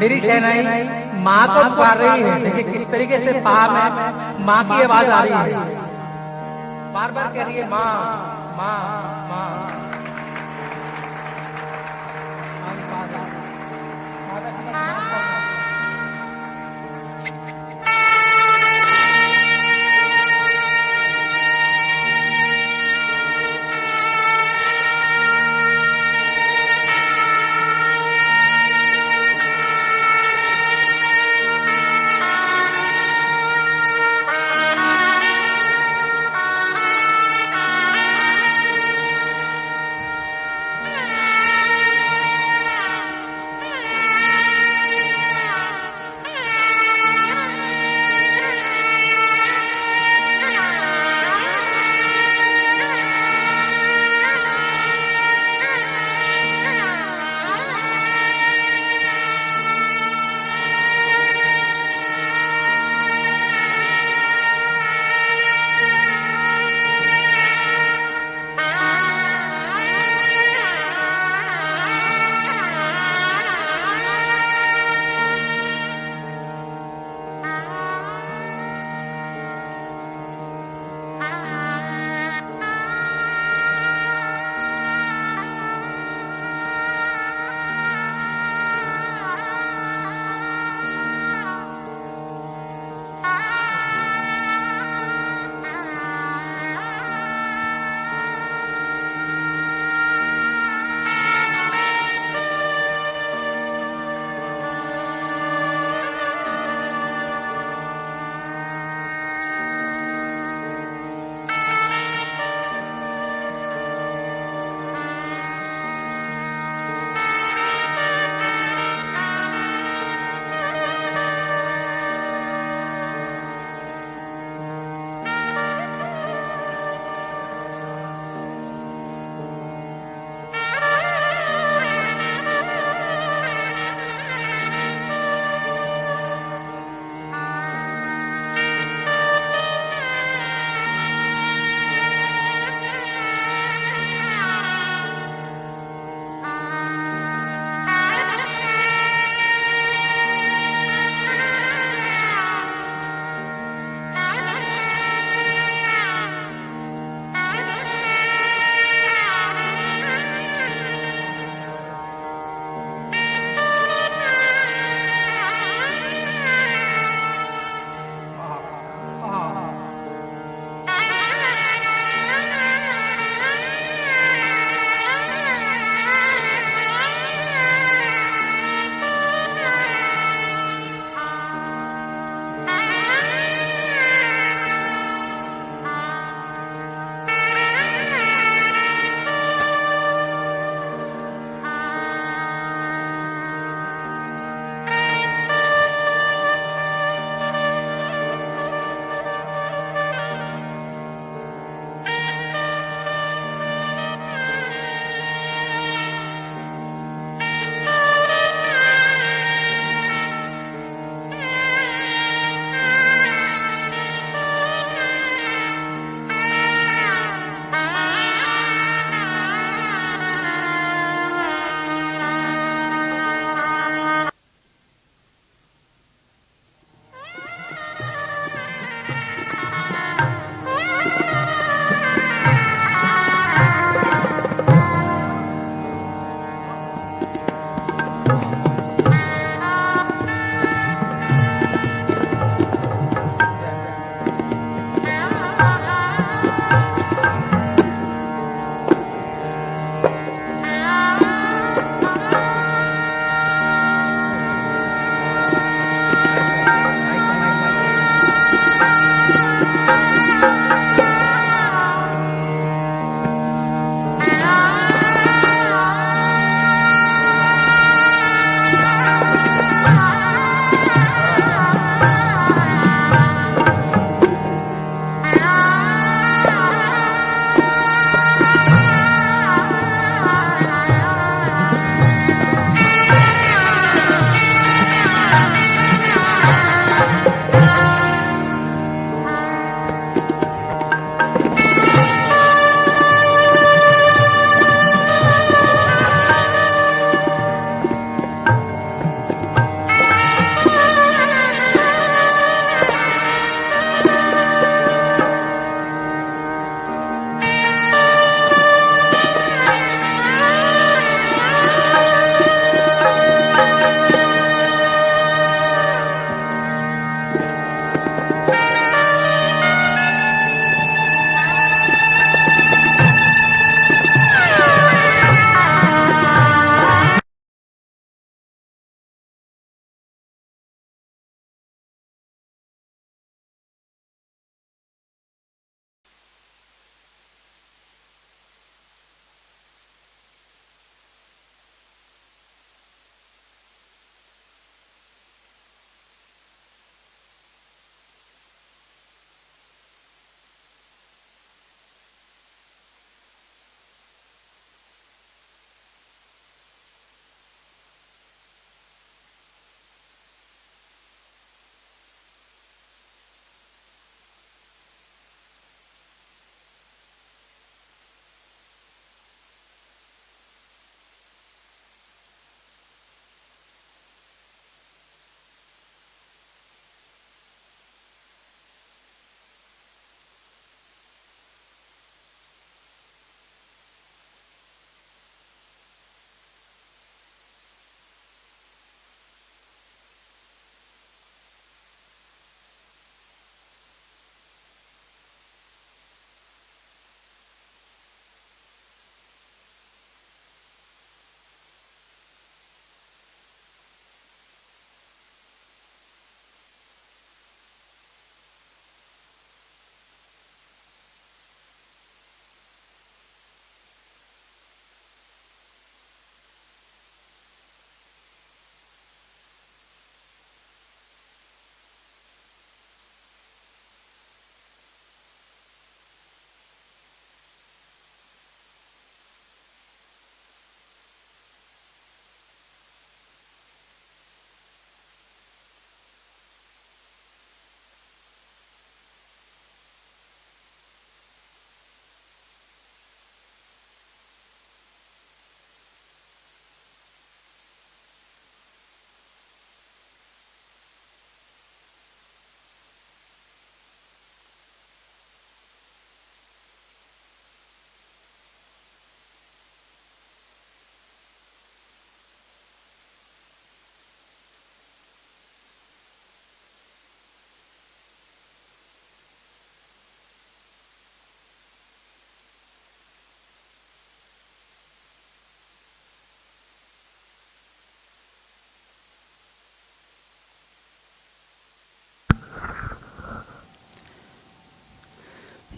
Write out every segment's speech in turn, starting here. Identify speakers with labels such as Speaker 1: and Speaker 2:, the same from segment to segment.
Speaker 1: मेरी शहनाई माँ को पुकार रही है। देखिए किस तरीके से पा में माँ की आवाज आ रही है, बार बार कह रही है माँ माँ माँ।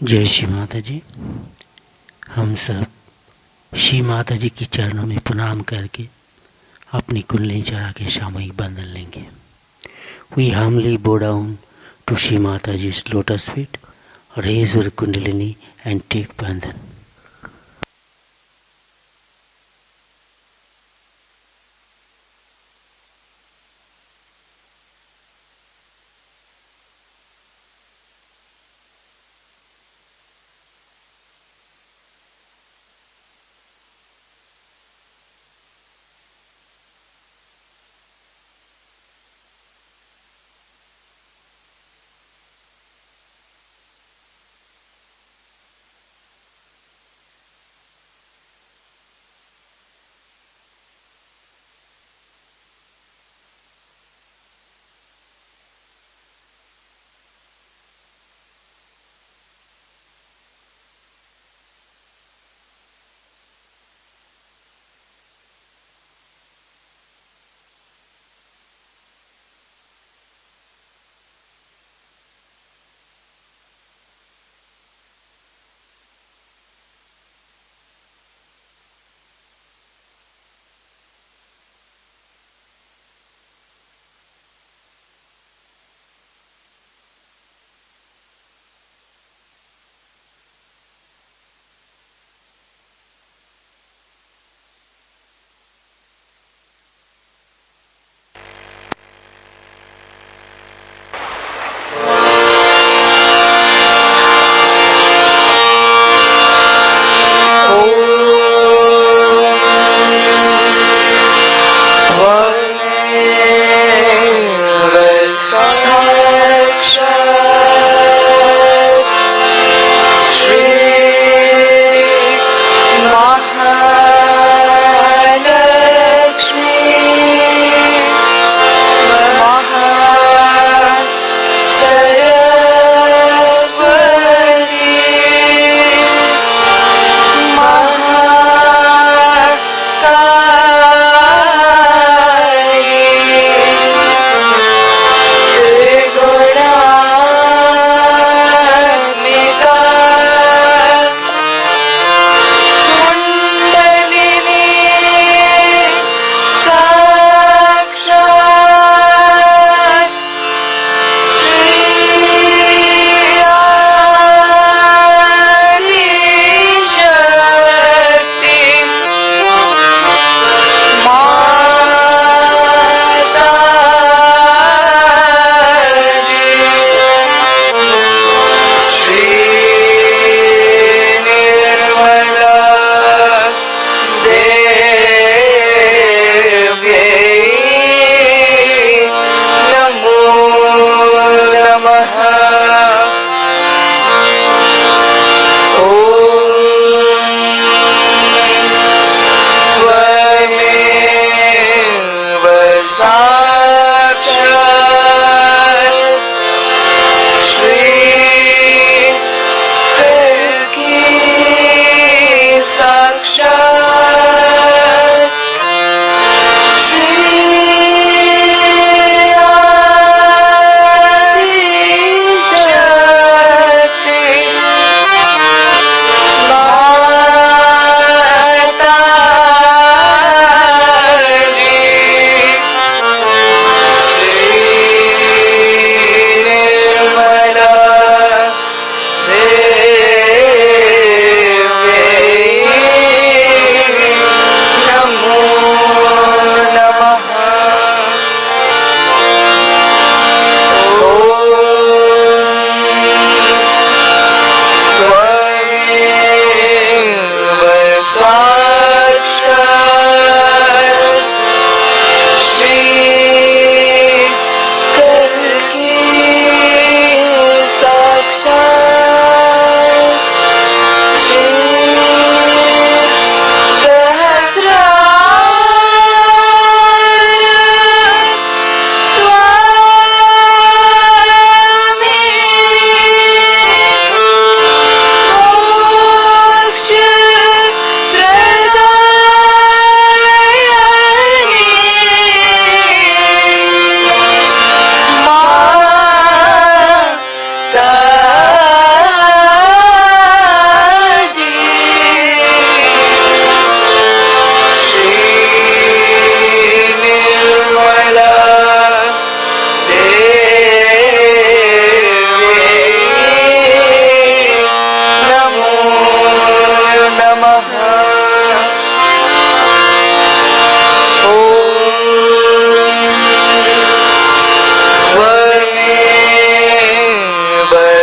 Speaker 2: जय श्री माता जी। हम सब श्री माता जी की चरणों में प्रणाम करके अपनी कुंडली चढ़ा के सामूहिक बंधन लेंगे। We humbly bow down to Shri Mataji's lotus feet, raise our kundalini and take bandhan.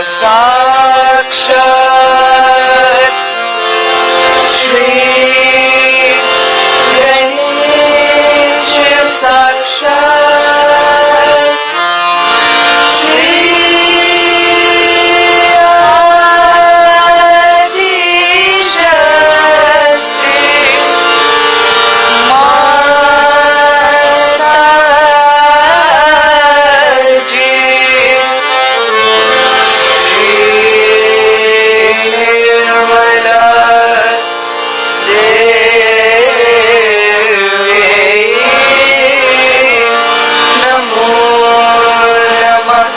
Speaker 3: साक्षात् श्री गणेश साक्षात् श्री आदिशक्ति माताजी श्री निर्मला देवी नमो नमः।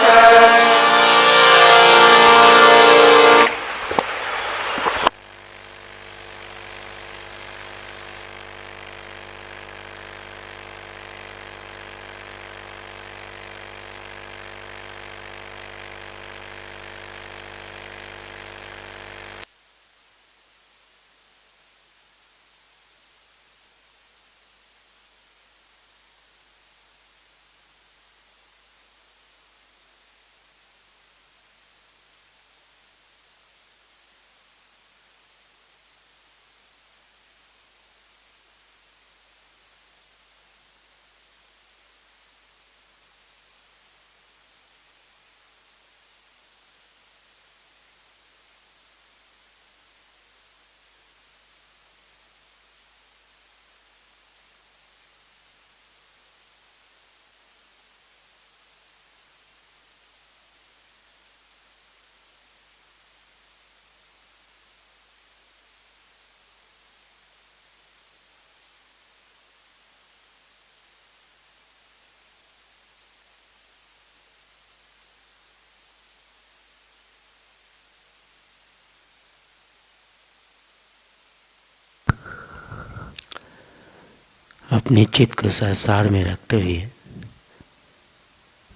Speaker 2: अपने चित्त को संसार में रखते हुए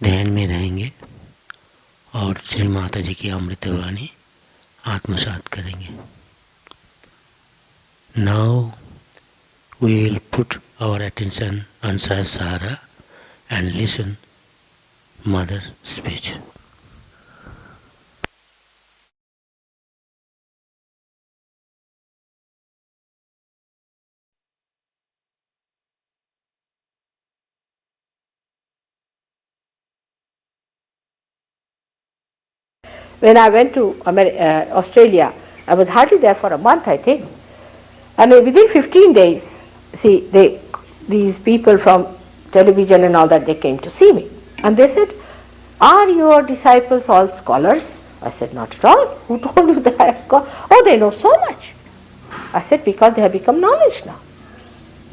Speaker 2: ध्यान में रहेंगे और श्री माता जी की अमृतवाणी आत्मसात करेंगे। Now we will put our attention on Sahasrara and listen Mother speech.
Speaker 4: When I went to Australia, I was hardly there for a month, I think. And within 15 days, see, these people from television and all that, they came to see me. And they said, "Are your disciples all scholars?" I said, "Not at all. Who told you that?" "Oh, they know so much." I said, "Because they have become knowledge now."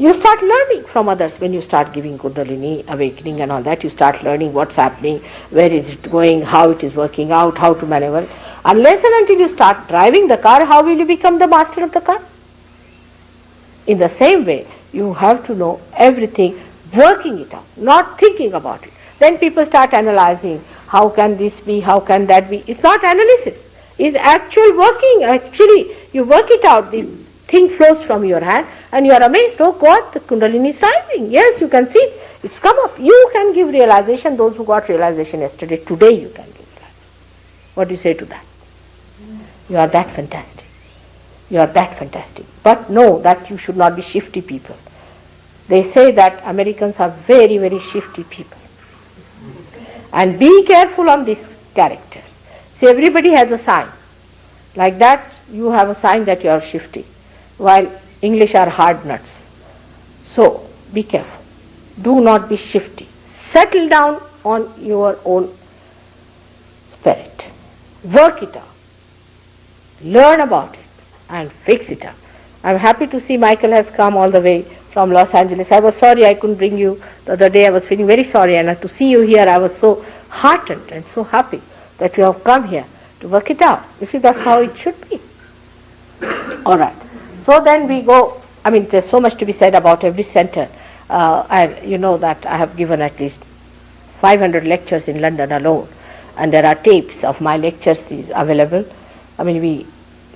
Speaker 4: You start learning from others when you start giving Kundalini, awakening and all that. You start learning what's happening, where is it going, how it is working out, how to maneuver. Unless and until you start driving the car, how will you become the master of the car? In the same way, you have to know everything, working it out, not thinking about it. Then people start analyzing, how can this be, how can that be. It's not analysis, it's actual working. Actually, you work it out, the thing flows from your hand and you are amazed, oh God, the Kundalini is rising. Yes, you can see, it's come up. You can give realization, those who got realization yesterday, today you can give realization. What do you say to that? You are that fantastic. You are that fantastic. But know that you should not be shifty people. They say that Americans are very, very shifty people. And be careful on this character. See, everybody has a sign. Like that, you have a sign that you are shifty, while English are hard nuts. So, be careful. Do not be shifty. Settle down on your own spirit. Work it out. Learn about it and fix it up. I'm happy to see Michael has come all the way from Los Angeles. I was sorry I couldn't bring you the other day. I was feeling very sorry, and to see you here I was so heartened and so happy that you have come here to work it out. You see, that's how it should be. All right. So then we go, I mean, there's so much to be said about every center. And you know that I have given at least 500 lectures in London alone. And there are tapes of my lectures available. I mean, we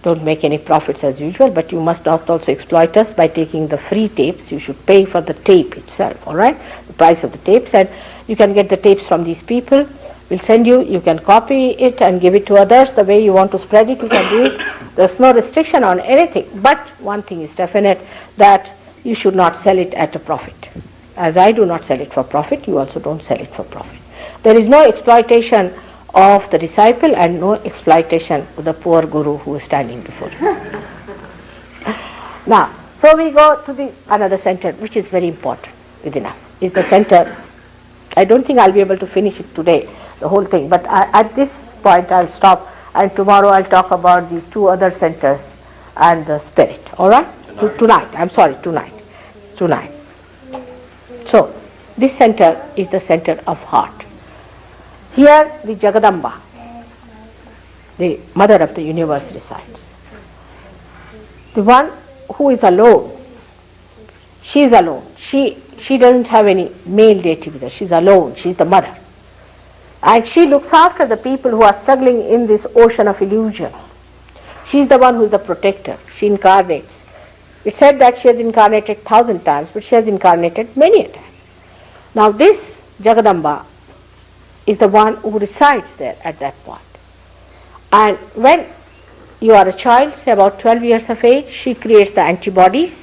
Speaker 4: don't make any profits as usual, but you must not also exploit us by taking the free tapes. You should pay for the tape itself, all right? The price of the tapes. And you can get the tapes from these people. We'll send you, you can copy it and give it to others the way you want to spread it, you can do it. There's no restriction on anything. But one thing is definite, that you should not sell it at a profit. As I do not sell it for profit, you also don't sell it for profit. There is no exploitation of the disciple and no exploitation of the poor guru who is standing before you. Now, so we go to the another center which is very important within us. Is the center. I don't think I'll be able to finish it today, the whole thing, but at this point I'll stop, and tomorrow I'll talk about the two other centers and the spirit. All right? Tonight. So, this center is the center of heart. Here the Jagadamba, the mother of the universe, resides. The one who is alone, she is alone. She doesn't have any male deity with her. She's alone. She's the mother. And she looks after the people who are struggling in this ocean of illusion. She's the one who is the protector. She incarnates. It's said that she has incarnated 1,000 times, but she has incarnated many a time. Now this Jagadamba is the one who resides there at that point. And when you are a child, say about 12 years of age, she creates the antibodies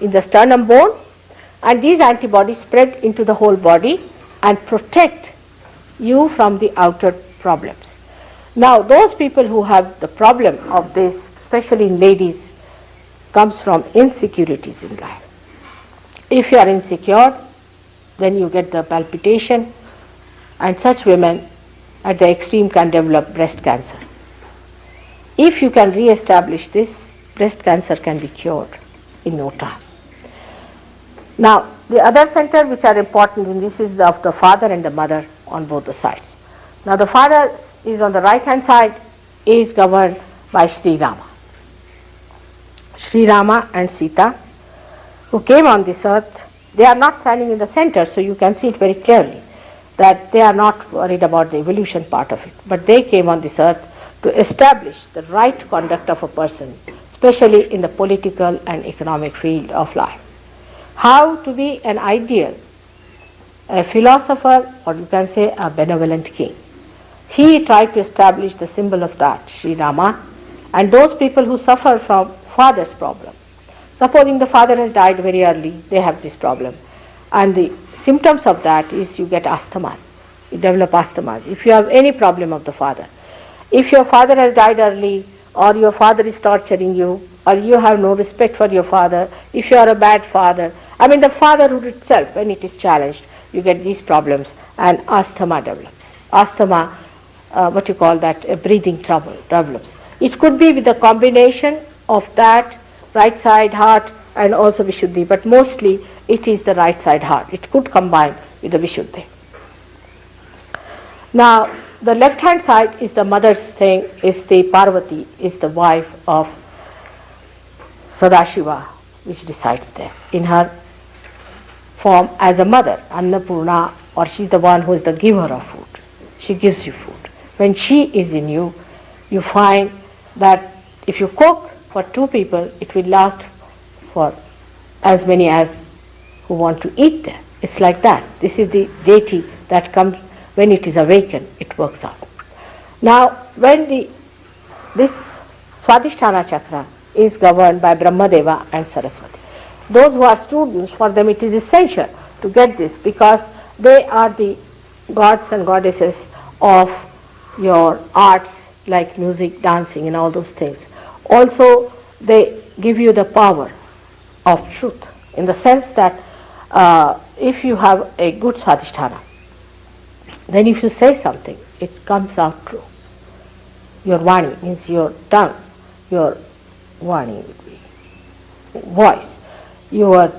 Speaker 4: in the sternum bone, and these antibodies spread into the whole body and protect you from the outer problems. Now those people who have the problem of this, especially in ladies, comes from insecurities in life. If you are insecure, then you get the palpitation, and such women at the extreme can develop breast cancer. If you can re-establish this, breast cancer can be cured in no time. Now, the other center which are important in this is of the father and the mother on both the sides. Now, the father is on the right hand side, is governed by Shri Rama. Shri Rama and Sita, who came on this earth, they are not standing in the center, so you can see it very clearly that they are not worried about the evolution part of it. But they came on this earth to establish the right conduct of a person, especially in the political and economic field of life. How to be an ideal, a philosopher, or you can say a benevolent king. He tried to establish the symbol of that, Shri Rama, and those people who suffer from father's problem. Supposing the father has died very early, they have this problem. And the symptoms of that is you get asthmas. You develop asthmas. If you have any problem of the father, if your father has died early, or your father is torturing you, or you have no respect for your father, if you are a bad father, I mean the fatherhood itself, when it is challenged, you get these problems and asthma develops. Asthma, what you call that, breathing trouble develops. It could be with a combination of that right side heart and also Vishuddhi, but mostly it is the right side heart. It could combine with the Vishuddhi. Now, the left hand side is the mother's thing, is the Parvati, is the wife of Sadashiva, which resides there in her form as a mother, Annapurna, or she's the one who is the giver of food. She gives you food. When she is in you, you find that if you cook for 2 people, it will last for as many as who want to eat there. It's like that. This is the deity that comes when it is awakened, it works out. Now, when this Swadhisthana chakra is governed by Brahmadeva and Saraswati. Those who are students, for them it is essential to get this because they are the gods and goddesses of your arts like music, dancing and all those things. Also, they give you the power of truth in the sense that if you have a good Swadhisthana, then if you say something, it comes out true. Your Vani means your tongue, your Vani would be voice, your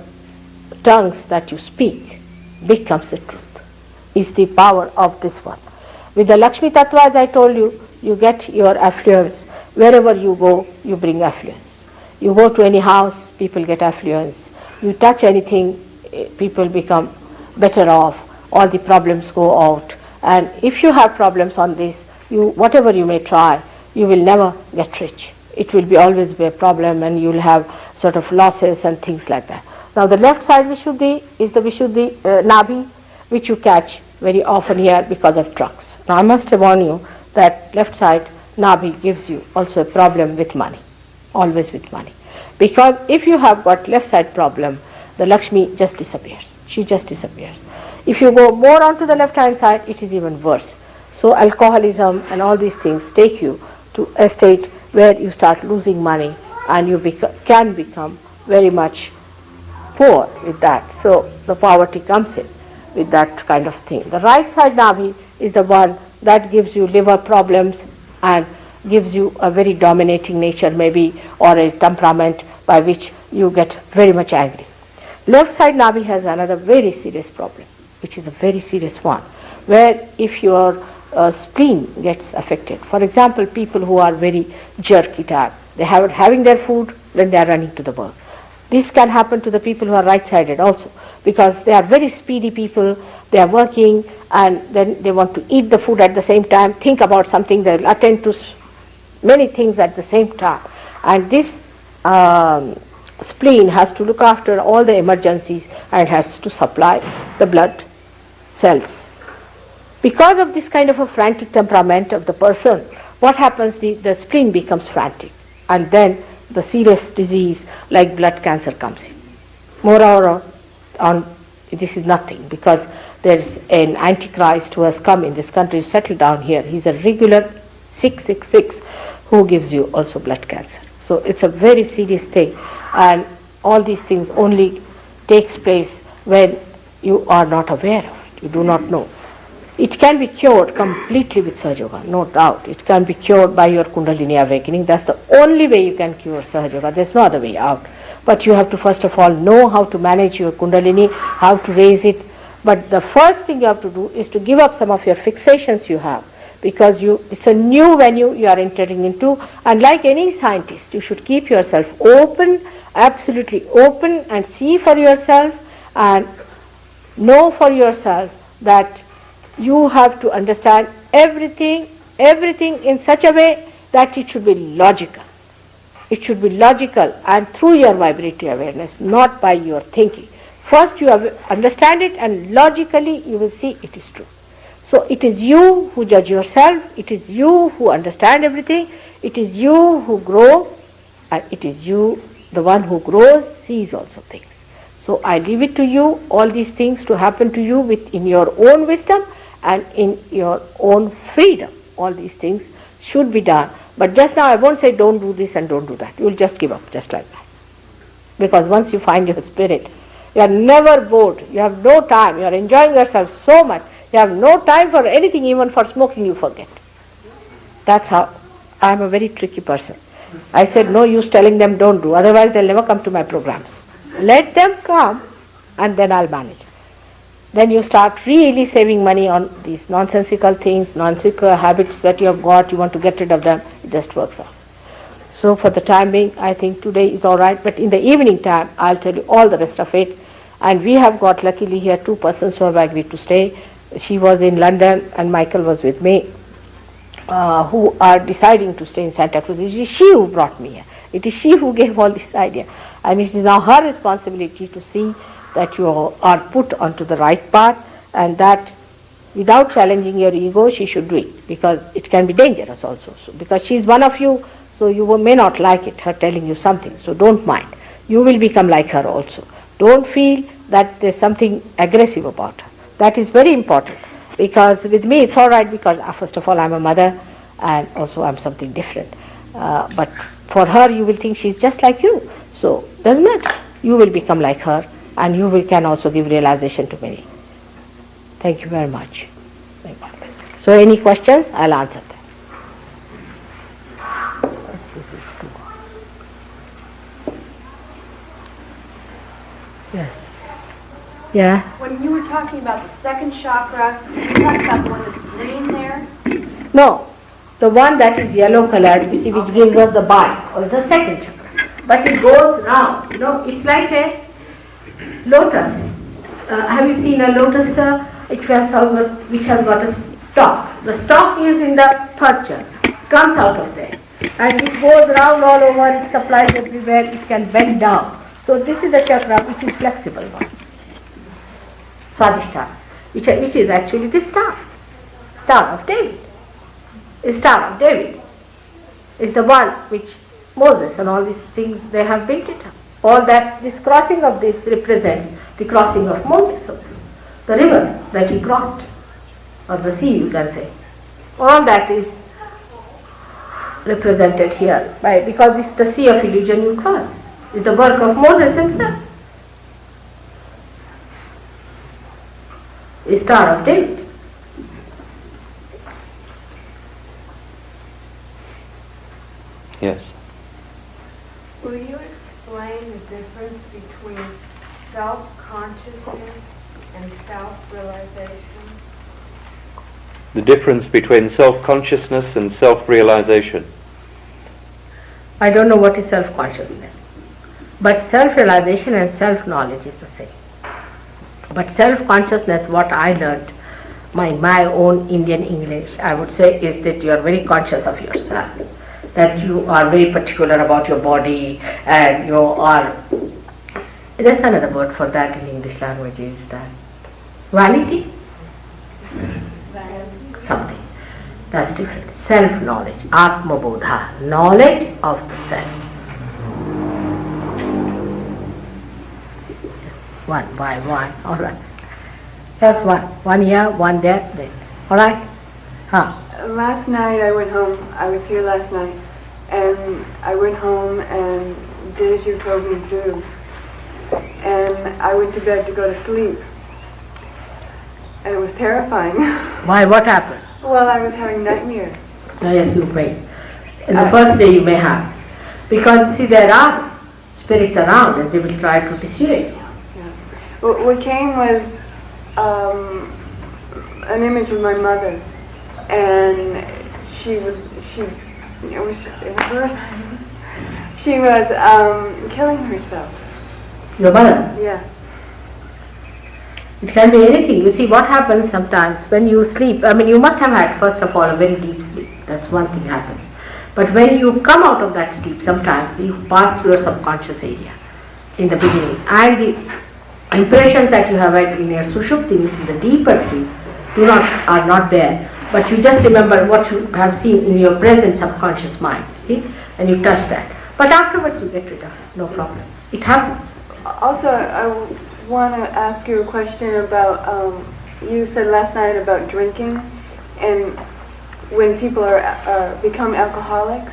Speaker 4: tongues that you speak becomes the truth, is the power of this one. With the Lakshmi Tattva, as I told you, you get your affluence. Wherever you go, you bring affluence. You go to any house, people get affluence. You touch anything, people become better off. All the problems go out. And if you have problems on this, whatever you may try, you will never get rich. It will be always be a problem and you will have sort of losses and things like that. Now the left side Vishuddhi is the Vishuddhi Nabhi, which you catch very often here because of drugs. Now I must warn you that left side Nabhi gives you also a problem with money, always with money. Because if you have got left side problem, the Lakshmi just disappears. She just disappears. If you go more onto the left hand side, it is even worse. So alcoholism and all these things take you to a state where you start losing money and you can become very much poor with that. So the poverty comes in with that kind of thing. The right side Nabhi is the one that gives you liver problems and gives you a very dominating nature maybe, or a temperament by which you get very much angry. Left side Nabhi has another very serious problem, which is a very serious one, where if your spleen gets affected, for example, people who are very jerky type, they have having their food, then they are running to the work. This can happen to the people who are right-sided also, because they are very speedy people, they are working and then they want to eat the food at the same time, think about something, they will attend to many things at the same time. And this spleen has to look after all the emergencies and has to supply the blood cells. Because of this kind of a frantic temperament of the person, what happens, the spleen becomes frantic, and then the serious disease like blood cancer comes in. Moreover, this is nothing, because there is an antichrist who has come in this country, settled down here. He's a regular 666 who gives you also blood cancer. So it's a very serious thing, and all these things only takes place when you are not aware of it, you do not know. It can be cured completely with Sahaja Yoga, no doubt. It can be cured by your Kundalini awakening. That's the only way you can cure Sahaja Yoga. There's no other way out. But you have to first of all know how to manage your Kundalini, how to raise it. But the first thing you have to do is to give up some of your fixations you have, because it's a new venue you are entering into, and like any scientist, you should keep yourself open, absolutely open, and see for yourself and know for yourself that you have to understand everything in such a way that it should be logical. It should be logical and through your vibratory awareness, not by your thinking. First you understand it, and logically you will see it is true. So it is you who judge yourself, it is you who understand everything, it is you who grow, and it is you, the one who grows, sees also things. So I leave it to you, all these things to happen to you in your own wisdom and in your own freedom. All these things should be done. But just now I won't say don't do this and don't do that. You will just give up just like that. Because once you find your spirit, you are never bored. You have no time. You are enjoying yourself so much. You have no time for anything, even for smoking you forget. That's how. I am a very tricky person. I said no use telling them don't do, otherwise they'll never come to my programs. Let them come and then I'll manage. Then you start really saving money on these nonsensical things, nonsensical habits that you have got, you want to get rid of them, it just works out. So for the time being, I think today is all right, but in the evening time, I'll tell you all the rest of it. And we have got luckily here 2 persons who have agreed to stay. She was in London and Michael was with me, who are deciding to stay in Santa Cruz. It is she who brought me here. It is she who gave all this idea. And it is now her responsibility to see that you are put onto the right path, and that without challenging your ego, she should do it, because it can be dangerous also. So, because she is one of you, so you may not like it, her telling you something, so don't mind. You will become like her also. Don't feel that there's something aggressive about her. That is very important, because with me it's all right, because first of all I'm a mother and also I'm something different. But for her you will think she's just like you. So doesn't matter. You will become like her, and you can also give realization to many. Thank you very much. So any questions, I'll answer them. Yes. Yeah.
Speaker 5: When you were talking about the second chakra, you talked about the one that's green there?
Speaker 4: No, the one that is yellow colored, you see, which gives us the BAGH, or the second chakra. But it goes round, it's like a lotus. Have you seen a lotus which has got a stalk? The stalk is in the third chakra, comes out of there. And it goes round all over, it supplies everywhere, it can bend down. So this is the chakra which is flexible one. Swadhisthana, which is actually this star. Star of David. The Star of David is the one which Moses and all these things, they have built it up. All that, this crossing of this represents the crossing of Moses also. The river that he crossed, or the sea you can say. All that is represented here because it's the sea of illusion you cross. It's the work of Moses himself. The Star of David.
Speaker 6: Yes.
Speaker 5: Will you explain the difference between self-consciousness and self-realization?
Speaker 6: The difference between self-consciousness and self-realization.
Speaker 4: I don't know what is self-consciousness, but self-realization and self-knowledge is the same. But self-consciousness, what I learned, my own Indian English, I would say, is that you are very conscious of yourself, that you are very particular about your body, and you are, there's another word for that in English language, is that vanity? Something. That's different. Self-knowledge, Atma Bodha, knowledge of the self. One by one, all right. Just one here, one there, then. All right?
Speaker 7: Last night I went home, I was here last night, and I went home and did as you told me to do. And I went to bed to go to sleep. And it was terrifying.
Speaker 4: Why, what happened?
Speaker 7: Well, I was having nightmares.
Speaker 4: Oh, yes, you may. In the first day you may have. Because, see, there are spirits around and they will try to dissuade you.
Speaker 7: What came was an image of my mother, and she was killing herself.
Speaker 4: Your mother?
Speaker 7: Yeah.
Speaker 4: It can be anything. You see, what happens sometimes when you sleep, you must have had, first of all, a very deep sleep. That's one thing happens. But when you come out of that sleep, sometimes you pass through your subconscious area in the beginning, and the impressions that you have had in your sushupti, means in the deeper sleep, are not there. But you just remember what you have seen in your present subconscious mind, see, and you touch that. But afterwards you get rid of it, no problem. It happens.
Speaker 7: Also, I want to ask you a question about, you said last night about drinking, and when people become alcoholics,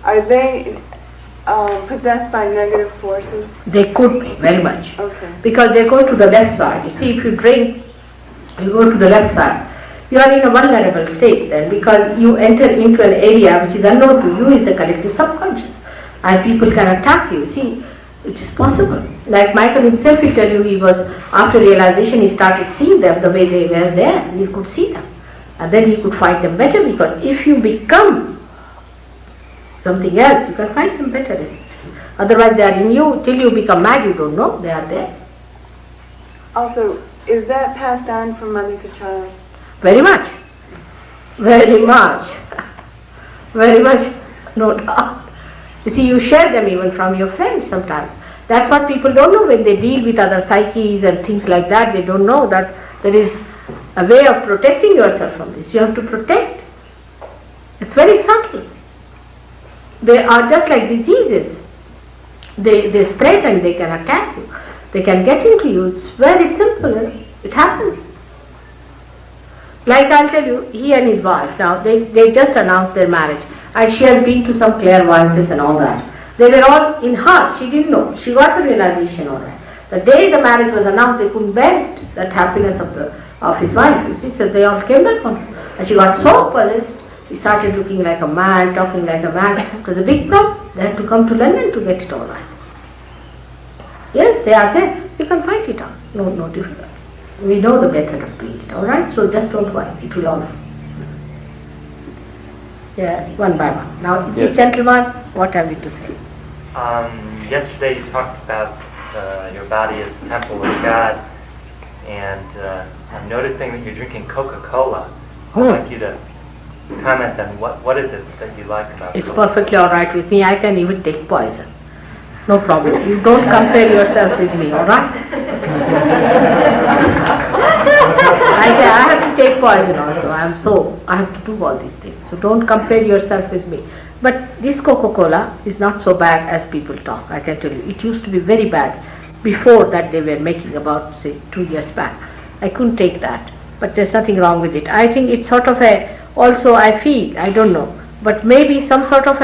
Speaker 7: are they possessed by negative forces?
Speaker 4: They could be, very much.
Speaker 7: Okay.
Speaker 4: Because they go to the left side. You see, if you drink, you go to the left side. You are in a vulnerable state then, because you enter into an area which is unknown to you, is the collective subconscious. And people can attack you. See, it is possible. Like Michael himself will tell you, he was, after realization, he started seeing them the way they were there. He could see them. And then he could find them better, because if you become something else, you can find them better. Otherwise they are in you, till you become mad, you don't know they are there.
Speaker 7: Also, is that passed on from mother to child?
Speaker 4: Very much. Very much. Very much, no doubt. You see, you share them even from your friends sometimes. That's what people don't know when they deal with other psyches and things like that. They don't know that there is a way of protecting yourself from this. You have to protect. It's very subtle. They are just like diseases. They spread and they can attack you. They can get into you. It's very simple. It happens. Like I'll tell you, he and his wife, now they just announced their marriage, and she has been to some clairvoyances and all that. They were all in her. She didn't know. She got a realization all that. The day the marriage was announced, they couldn't bear it, that happiness of his wife. You see, so they all came back on her. And she got so possessed, she started looking like a man, talking like a man. It was a big problem. They had to come to London to get it all right. Yes, they are there. You can fight it out. No difference. We know the method of doing it, all right? So just don't worry. It will all. Yeah, one by one. Now,
Speaker 6: Yes.
Speaker 4: Gentleman, what have you to say?
Speaker 8: Yesterday you talked about your body as the temple of God, and I'm noticing that you're drinking Coca-Cola. I'd like you to comment on what is it that you like about
Speaker 4: It's
Speaker 8: Coca-Cola?
Speaker 4: perfectly all right with me. I can even take poison. No problem. You don't compare yourself with me, all right? I have to take poison also. I have to do all these things. So don't compare yourself with me. But this Coca-Cola is not so bad as people talk, I can tell you. It used to be very bad before that they were making about, say, 2 years back. I couldn't take that, but there's nothing wrong with it. I think it's sort of also I feel, I don't know, but maybe some sort of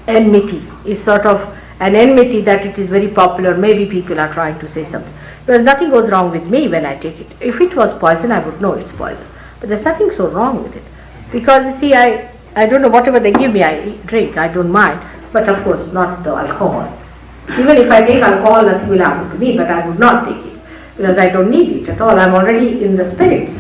Speaker 4: enmity is sort of an enmity that it is very popular. Maybe people are trying to say something. Because nothing goes wrong with me when I take it. If it was poison, I would know it's poison. But there's nothing so wrong with it. Because you see, I don't know, whatever they give me, I drink, I don't mind. But of course, not the alcohol. Even if I take alcohol, nothing will happen to me, but I would not take it. Because I don't need it at all. I'm already in the spirits.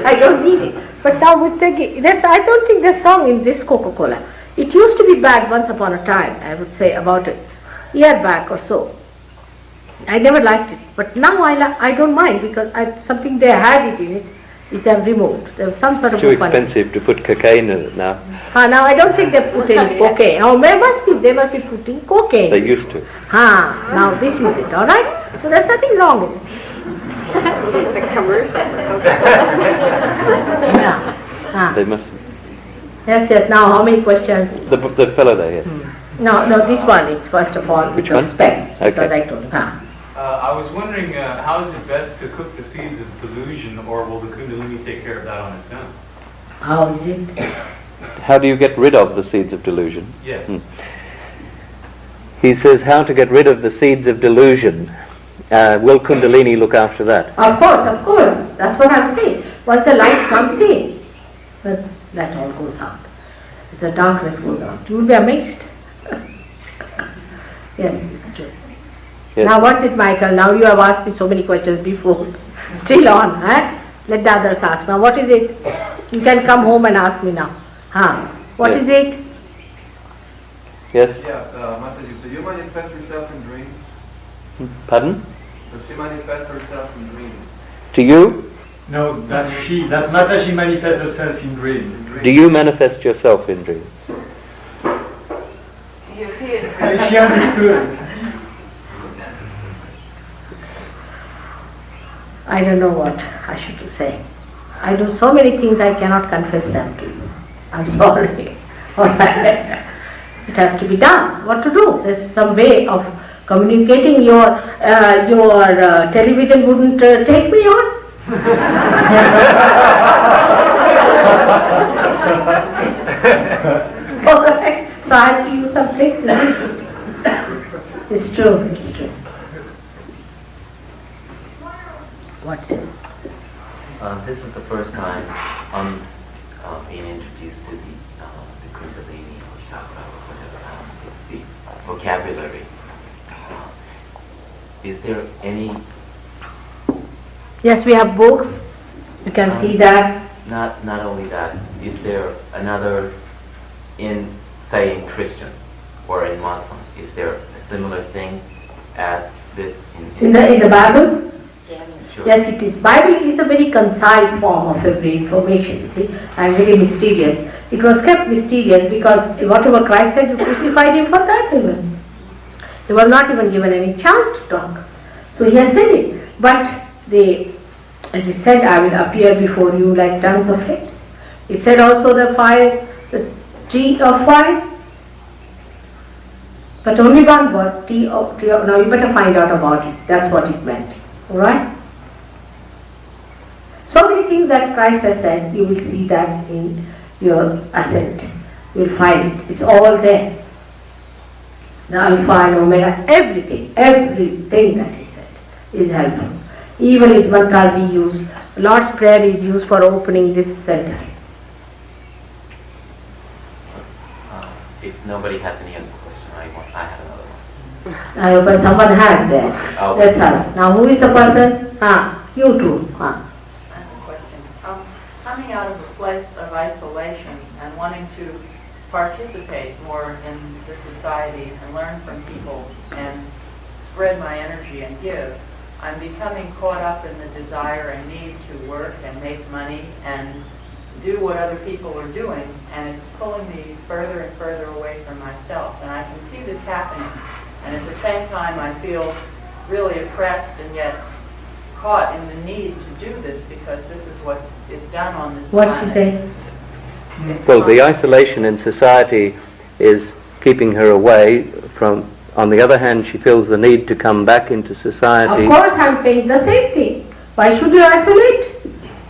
Speaker 4: I don't need it. But now with I don't think there's wrong in this Coca-Cola. It used to be bad once upon a time, I would say about a year back or so. I never liked it. But now I don't mind because something they had it in it, is they have removed. There was some sort of
Speaker 6: Too expensive to put cocaine in it now.
Speaker 4: Now I don't think they put in cocaine. Oh, they must be putting cocaine.
Speaker 6: They used to.
Speaker 4: Now this is it, all right? So there's nothing wrong with it.
Speaker 7: The commercial.
Speaker 4: Yeah.
Speaker 6: They must.
Speaker 4: Yes. Now how many questions?
Speaker 6: The fellow there, yes.
Speaker 4: No, this one is first of all with
Speaker 6: Which one?
Speaker 4: specs.
Speaker 6: Okay.
Speaker 4: Because I told him.
Speaker 9: I was wondering, how is it best to cook the seeds of delusion, or will the Kundalini take care of that on its own?
Speaker 4: How is it?
Speaker 6: How do you get rid of the seeds of delusion?
Speaker 9: Yes.
Speaker 6: He says how to get rid of the seeds of delusion. Will Kundalini look after that?
Speaker 4: Of course. That's what I'm saying. Once the light comes in, that all goes out. The darkness goes out. You will be amazed. Yes, it's true.
Speaker 6: Yes.
Speaker 4: Now what's it, Michael? Now you have asked me so many questions before. Still on, Let the others ask. Now what is it? You can come home and ask me now. What
Speaker 6: Yes.
Speaker 4: is it?
Speaker 6: Yes?
Speaker 10: Yeah, Mataji, do you manifest yourself in dreams?
Speaker 6: Pardon?
Speaker 10: Does she manifest herself in dreams?
Speaker 6: To you?
Speaker 9: No, that Mataji manifests herself in dreams.
Speaker 6: Do you manifest yourself in dreams?
Speaker 9: She understood.
Speaker 4: I don't know what I should say. I do so many things I cannot confess them to you. I'm sorry. It has to be done. What to do? There's some way of communicating. Your television wouldn't take me on. Alright. So I have to use some tricks. It's true. What's it?
Speaker 11: This is the first time I'm being introduced to the Kundalini or chakra or whatever, the vocabulary. Is there any...
Speaker 4: Yes, we have books. You can see that.
Speaker 11: Not only that, is there another, say in Christian or in Muslim, is there a similar thing as this
Speaker 4: in the Bible?
Speaker 11: Sure.
Speaker 4: Yes, it is. Bible is a very concise form of every information, you see, and very mysterious. It was kept mysterious because whatever Christ said, you crucified him for that even. He was not even given any chance to talk. So he has said it. But as he said, I will appear before you like tongues of flames. He said also the tree of fire. But only one word, tree of, now you better find out about it. That's what it meant. Alright? So many things that Christ has said, you will see that in your ascent. You will find it. It's all there. The Alpha and Omega, everything that he said is helpful. Even his mantras we use, Lord's Prayer is used for opening this center.
Speaker 11: If nobody has any other question, I have another one.
Speaker 4: I hope someone has there.
Speaker 11: Oh.
Speaker 4: That's all. Now who is the person? You too.
Speaker 12: Coming out of a place of isolation and wanting to participate more in the society and learn from people and spread my energy and give, I'm becoming caught up in the desire and need to work and make money and do what other people are doing, and it's pulling me further and further away from myself. And I can see this happening, and at the same time I feel really oppressed and yet caught in the need to do this because this is what is done on this
Speaker 4: What
Speaker 12: planet.
Speaker 4: she say?
Speaker 6: Well, the isolation in society is keeping her away from. On the other hand, she feels the need to come back into society.
Speaker 4: Of course, I'm saying the same thing. Why should you isolate?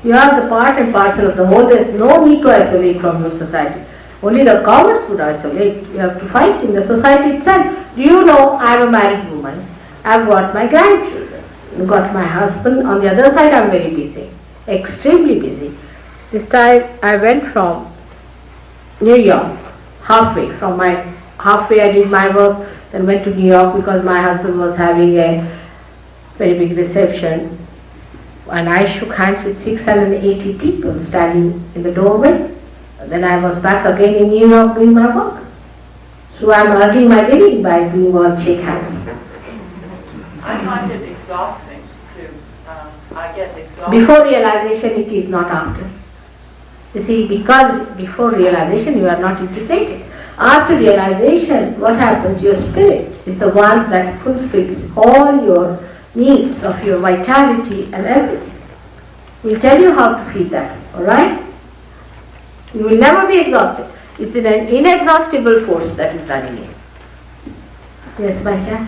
Speaker 4: You are the part and parcel of the whole. There's no need to isolate from your society. Only the cowards would isolate. You have to fight in the society itself. Do you know, I'm a married woman. I've got my grandchildren. I've got my husband. On the other side, I'm very busy. Extremely busy. This time, I went from New York, halfway. Halfway I did my work, then went to New York because my husband was having a very big reception. And I shook hands with 680 people standing in the doorway. Then I was back again in New York doing my work. So I'm earning my living by doing all shake hands.
Speaker 12: I find it exhausting I get exhausted.
Speaker 4: Before realization, it is not after. You see, because before realization you are not integrated. After realization, what happens? Your spirit is the one that fulfills all your needs of your vitality and everything. We'll tell you how to feed that, alright? You will never be exhausted. It's an inexhaustible force that is running in. Yes, Bhaja?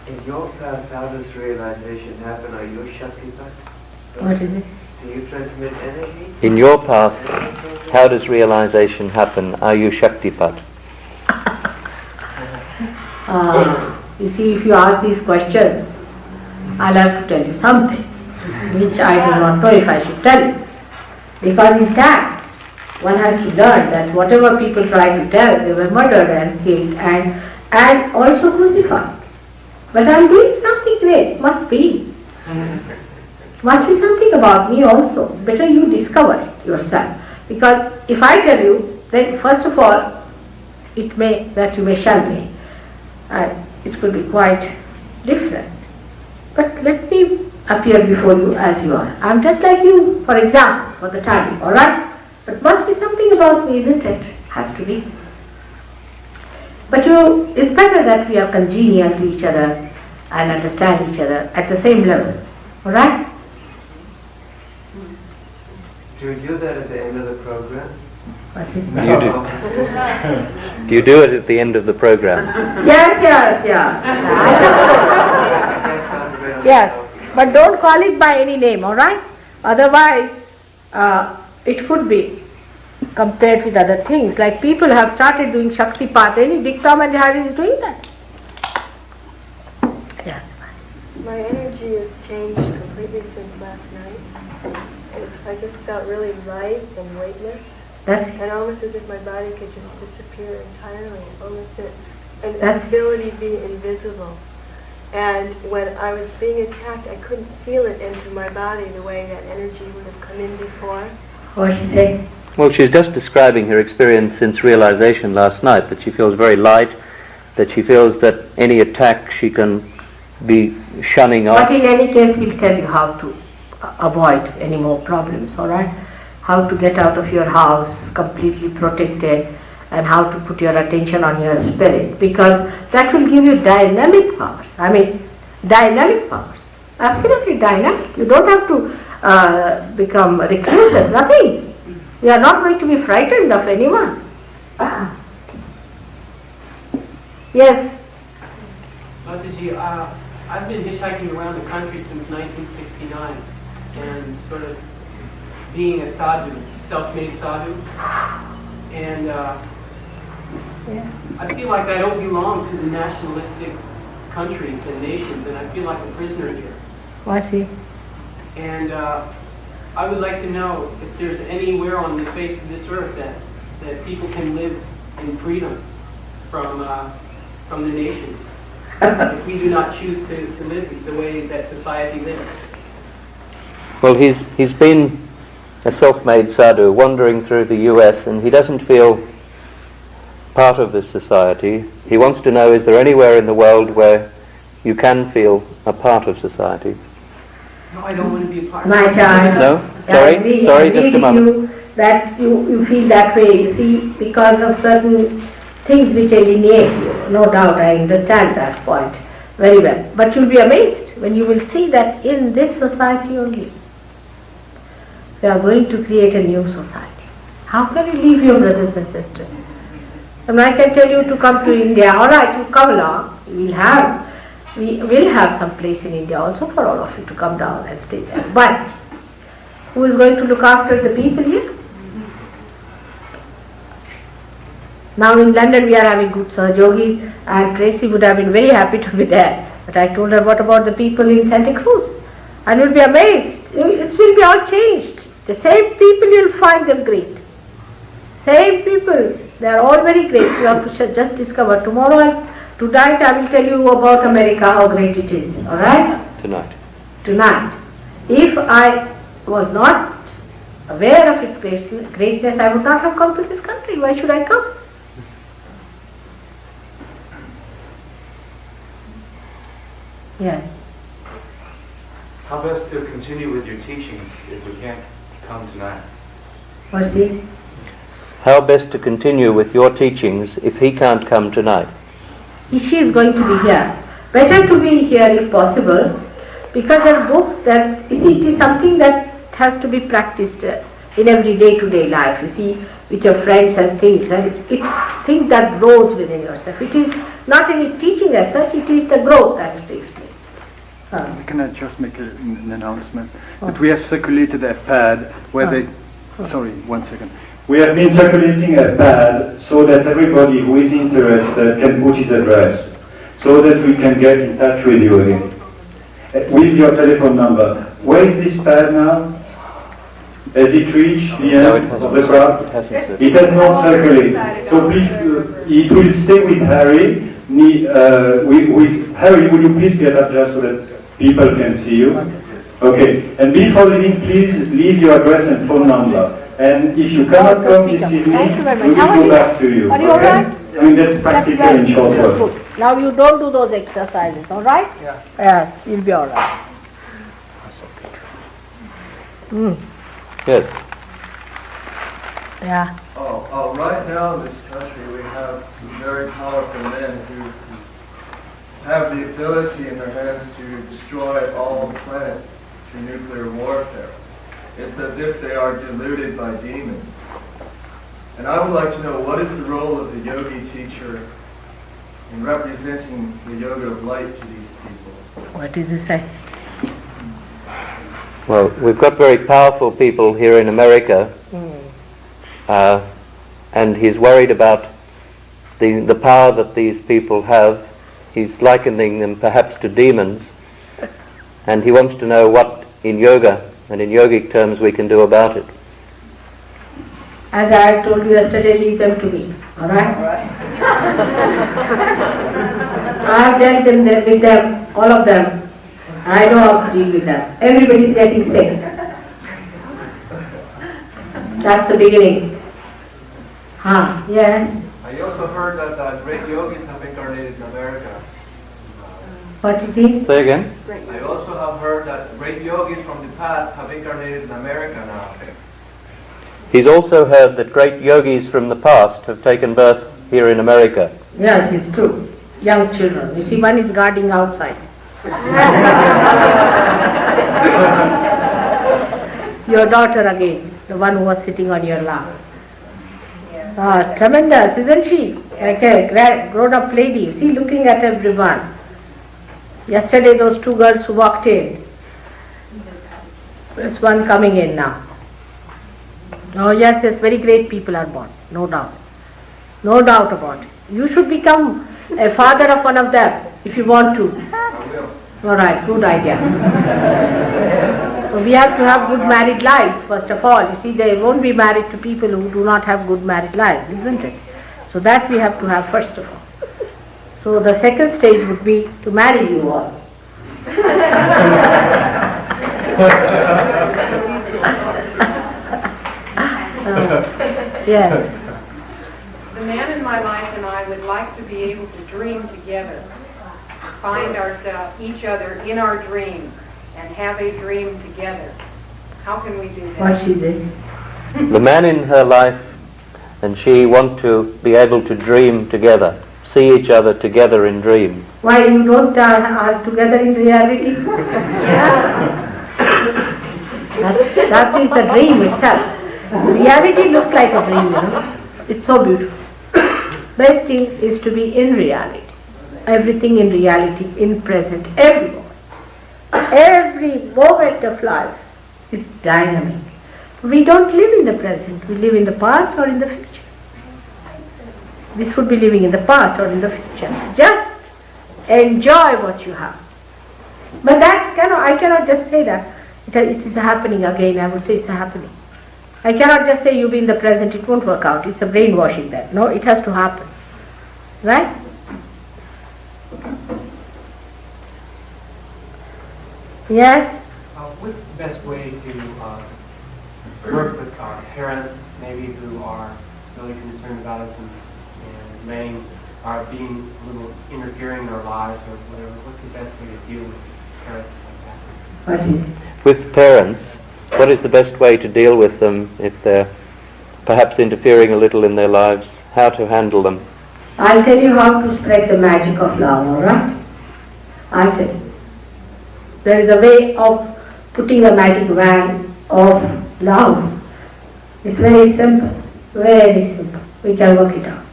Speaker 13: In your path, how does realization happen? Are you a Shakti path?
Speaker 4: What is it?
Speaker 13: Do you transmit energy?
Speaker 6: In your path, how does realization happen? Are you Shaktipat?
Speaker 4: You see, if you ask these questions, I'll have to tell you something, which I do not know if I should tell you. Because in fact, one has to learn that whatever people try to tell, they were murdered and killed and also crucified. But I'm doing something great, must be. Must be something about me also. Better you discover yourself. Because if I tell you, then first of all, it may, that you may shun me. And it could be quite different. But let me appear before you as you are. I'm just like you, for example, for the time, alright? But must be something about me, isn't it? Has to be. But it's better that we are congenial to each other and understand each other at the same level. Alright?
Speaker 13: Do you do that at the end of the program?
Speaker 6: Do you do it at the end of the program?
Speaker 4: Yes. Yes, but don't call it by any name, alright? Otherwise, it could be compared with other things. Like people have started doing Shakti Path. Any Dick, Tom and Harry is doing that. Yes.
Speaker 7: My energy has changed completely since last night. I just felt really light and weightless. And almost as if my body could just disappear entirely. Almost an ability to be invisible. And when I was being attacked, I couldn't feel it into my body the way that energy would have come in before.
Speaker 4: What she say?
Speaker 6: Well, she's just describing her experience since realization last night, that she feels very light, that she feels that any attack she can be shunning off.
Speaker 4: But in any case, we'll tell you how to avoid any more problems, alright? How to get out of your house completely protected and how to put your attention on your spirit, because that will give you dynamic powers. Dynamic powers. Absolutely dynamic. You don't have to become recluses, nothing. You are not going to be frightened of anyone. Yes?
Speaker 14: Mataji, I've been hitchhiking around the country since 1969 and sort of being a sadhu, self-made sadhu. And I feel like I don't belong to the nationalistic countries and nations, and I feel like a prisoner here.
Speaker 4: I see.
Speaker 14: And I would like to know if there's anywhere on the face of this earth that people can live in freedom from the nations. If we do not choose to live the way that society lives.
Speaker 6: Well, he's been a self-made sadhu wandering through the US, and he doesn't feel part of this society. He wants to know, is there anywhere in the world where you can feel a part of society?
Speaker 14: No, I don't want to be a part of
Speaker 4: My child.
Speaker 6: No? Sorry, just a moment.
Speaker 4: That you feel that way, you see, because of certain things which alienate you. No doubt, I understand that point very well. But you'll be amazed when you will see that in this society only, we are going to create a new society. How can you leave your brothers and sisters? And I can tell you to come to India. All right, you come along. We will have some place in India also for all of you to come down and stay there. But who is going to look after the people here? Now in London we are having good Sahajogi, and Tracy would have been very happy to be there. But I told her, what about the people in Santa Cruz? And you'll be amazed. It will be all changed. The same people, you'll find them great. Same people, they are all very great. You have to just discover. Tonight I will tell you about America, how great it is. Alright? Tonight. If I was not aware of its greatness, I would not have come to this country. Why should I come? Yes.
Speaker 10: How best to continue with your teachings if we can't come tonight?
Speaker 4: What's it?
Speaker 6: How best to continue with your teachings if he can't come tonight?
Speaker 4: She is going to be here. Better to be here if possible, because there are books that, you see, it is something that has to be practiced in every day-to-day life, you see, with your friends and things, and it's things that grows within yourself. It is not any teaching as such, it is the growth that takes place.
Speaker 15: Can I just make an announcement? That we have circulated a pad where sorry, 1 second. We have been circulating a pad so that everybody who is interested can put his address, so that we can get in touch with you again. With your telephone number. Where is this pad now? Has it reached the end of the crowd? It has not circulated. So please, it will stay with Harry. Harry, would you please get up just so that people can see you? Okay. And before leaving, please leave your address and phone number. And if you cannot come this evening, we will go back to you.
Speaker 4: Are you all right?
Speaker 15: I mean, that's practical in short words.
Speaker 4: Now you don't do those exercises, all right? Yeah. Yeah, you'll be all right.
Speaker 6: Yes.
Speaker 4: Yeah.
Speaker 10: Right now in this country we have some very powerful men who have the ability in their hands to destroy all the planet through nuclear warfare. It's as if they are deluded by demons. And I would like to know, what is the role of the yogi teacher in representing the yoga of light to these people?
Speaker 4: What does it say?
Speaker 6: Well, we've got very powerful people here in America, and he's worried about the power that these people have. He's likening them perhaps to demons, and he wants to know what in yoga and in yogic terms we can do about it.
Speaker 4: As I told you yesterday, leave them to me, alright? I have dealt with them, all of them. I know how to deal with them. Everybody is getting sick. That's the beginning. Yeah.
Speaker 10: I also heard that great yogis have incarnated in America.
Speaker 4: What is it?
Speaker 6: Say again?
Speaker 10: I also have heard that great yogis from the past have incarnated in America now.
Speaker 6: He's also heard that great yogis from the past have taken birth here in America.
Speaker 4: Yes, it's true. Young children. You see, one is guarding outside. Your daughter again, the one who was sitting on your lap. Tremendous, isn't she? Like a grown-up lady. See, looking at everyone. Yesterday, those two girls who walked in. There's one coming in now. Oh yes, very great people are born, no doubt. No doubt about it. You should become a father of one of them, if you want to. Alright, good idea. So we have to have good married lives, first of all. You see, they won't be married to people who do not have good married lives, isn't it? So that we have to have first of all. So the second stage would be to marry you all. Yes.
Speaker 16: The man in my life and I would like to be able to dream together, find ourselves, each other in our dreams, and have a dream together. How can we do that?
Speaker 4: What she did?
Speaker 6: The man in her life and she want to be able to dream together, see each other together in dreams?
Speaker 4: Why you don't are together in reality? That is the dream itself. Reality looks like a dream, It's so beautiful. Best thing is to be in reality. Everything in reality, in present, every moment. Every moment of life is dynamic. We don't live in the present, we live in the past or in the future. This would be living in the past or in the future. Just enjoy what you have. But that I cannot just say that it is happening again. I would say it's happening. I cannot just say you be in the present, it won't work out. It's a brainwashing that. No, it has to happen. Right? Yes?
Speaker 17: What's the best way to work with our parents, maybe who are really concerned about us and laying, are being a little interfering in our lives or whatever? What's the best way to deal with parents like that?
Speaker 6: With parents, what is the best way to deal with them if they're perhaps interfering a little in their lives? How to handle them?
Speaker 4: I'll tell you how to spread the magic of love, alright? I'll tell you. There is a way of putting a magic wand of love. It's very simple, very simple. We can work it out.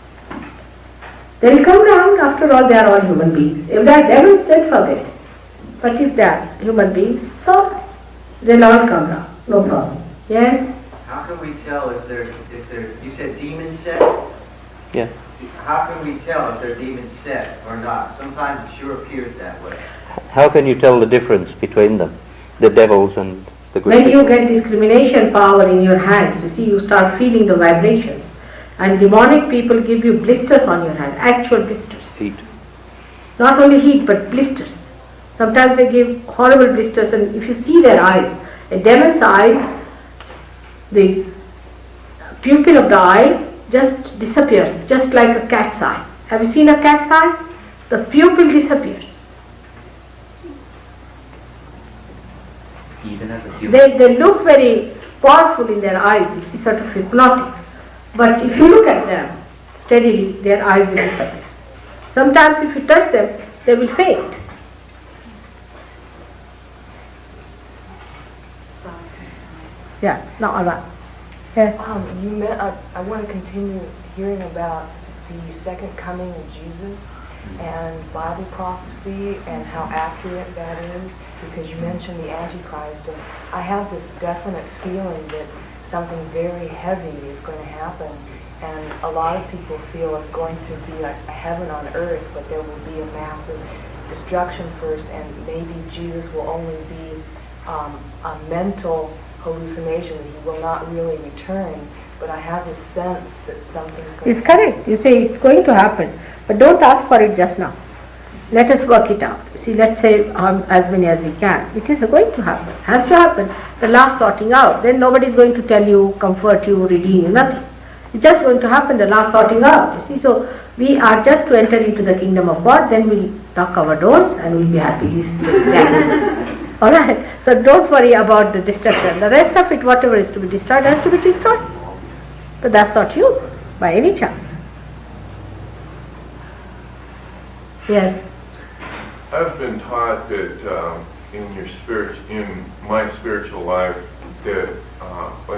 Speaker 4: They will come round, after all they are all human beings. If they are devils, then forget it. But if they are human beings, so they'll all come round, no problem. Yes?
Speaker 13: How can we tell if they're you said demon set?
Speaker 6: Yeah.
Speaker 13: How can we tell if they're demon set or not? Sometimes it sure appears that way.
Speaker 6: How can you tell the difference between them, the devils and the good
Speaker 4: When
Speaker 6: people?
Speaker 4: you get discrimination power in your hands, you see, you start feeling the vibrations. And demonic people give you blisters on your hand, actual blisters.
Speaker 6: Heat.
Speaker 4: Not only heat, but blisters. Sometimes they give horrible blisters, and if you see their eyes, a demon's eyes, the pupil of the eye just disappears, just like a cat's eye. Have you seen a cat's eye? The pupil disappears.
Speaker 11: Even as a human.
Speaker 4: They look very powerful in their eyes, it's sort of hypnotic. But if you look at them steadily, their eyes will disappear. Sometimes if you touch them, they will faint. Yeah, now Allah. Yes.
Speaker 18: I want to continue hearing about the second coming of Jesus and Bible prophecy and how accurate that is, because you mentioned the Antichrist, and I have this definite feeling that something very heavy is going to happen, and a lot of people feel it's going to be like a heaven on earth, but there will be a massive destruction first, and maybe Jesus will only be a mental hallucination, that he will not really return, but I have this sense that something's going
Speaker 4: It's correct. You say it's going to happen, but don't ask for it just now. Let us work it out. See, let's say as many as we can. It is going to happen. Has to happen. The last sorting out. Then nobody is going to tell you, comfort you, redeem you, nothing. It's just going to happen, the last sorting out. You see, so we are just to enter into the kingdom of God, then we'll knock our doors and we'll be happy. Alright, so don't worry about the destruction. The rest of it, whatever is to be destroyed, has to be destroyed. But that's not you, by any chance. Yes.
Speaker 19: I've been taught that in my spiritual life, that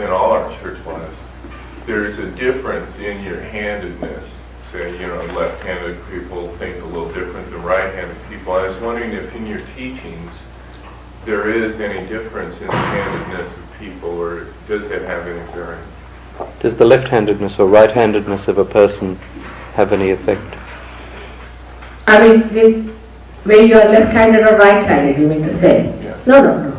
Speaker 19: in all our spiritual lives, there's a difference in your handedness. Say, left-handed people think a little different than right-handed people. I was wondering if in your teachings there is any difference in the handedness of people, or does that have any bearing?
Speaker 6: Does the left-handedness or right-handedness of a person have any effect?
Speaker 4: I mean, when you are left-handed or right-handed, you mean to say?
Speaker 19: Yes.
Speaker 4: No.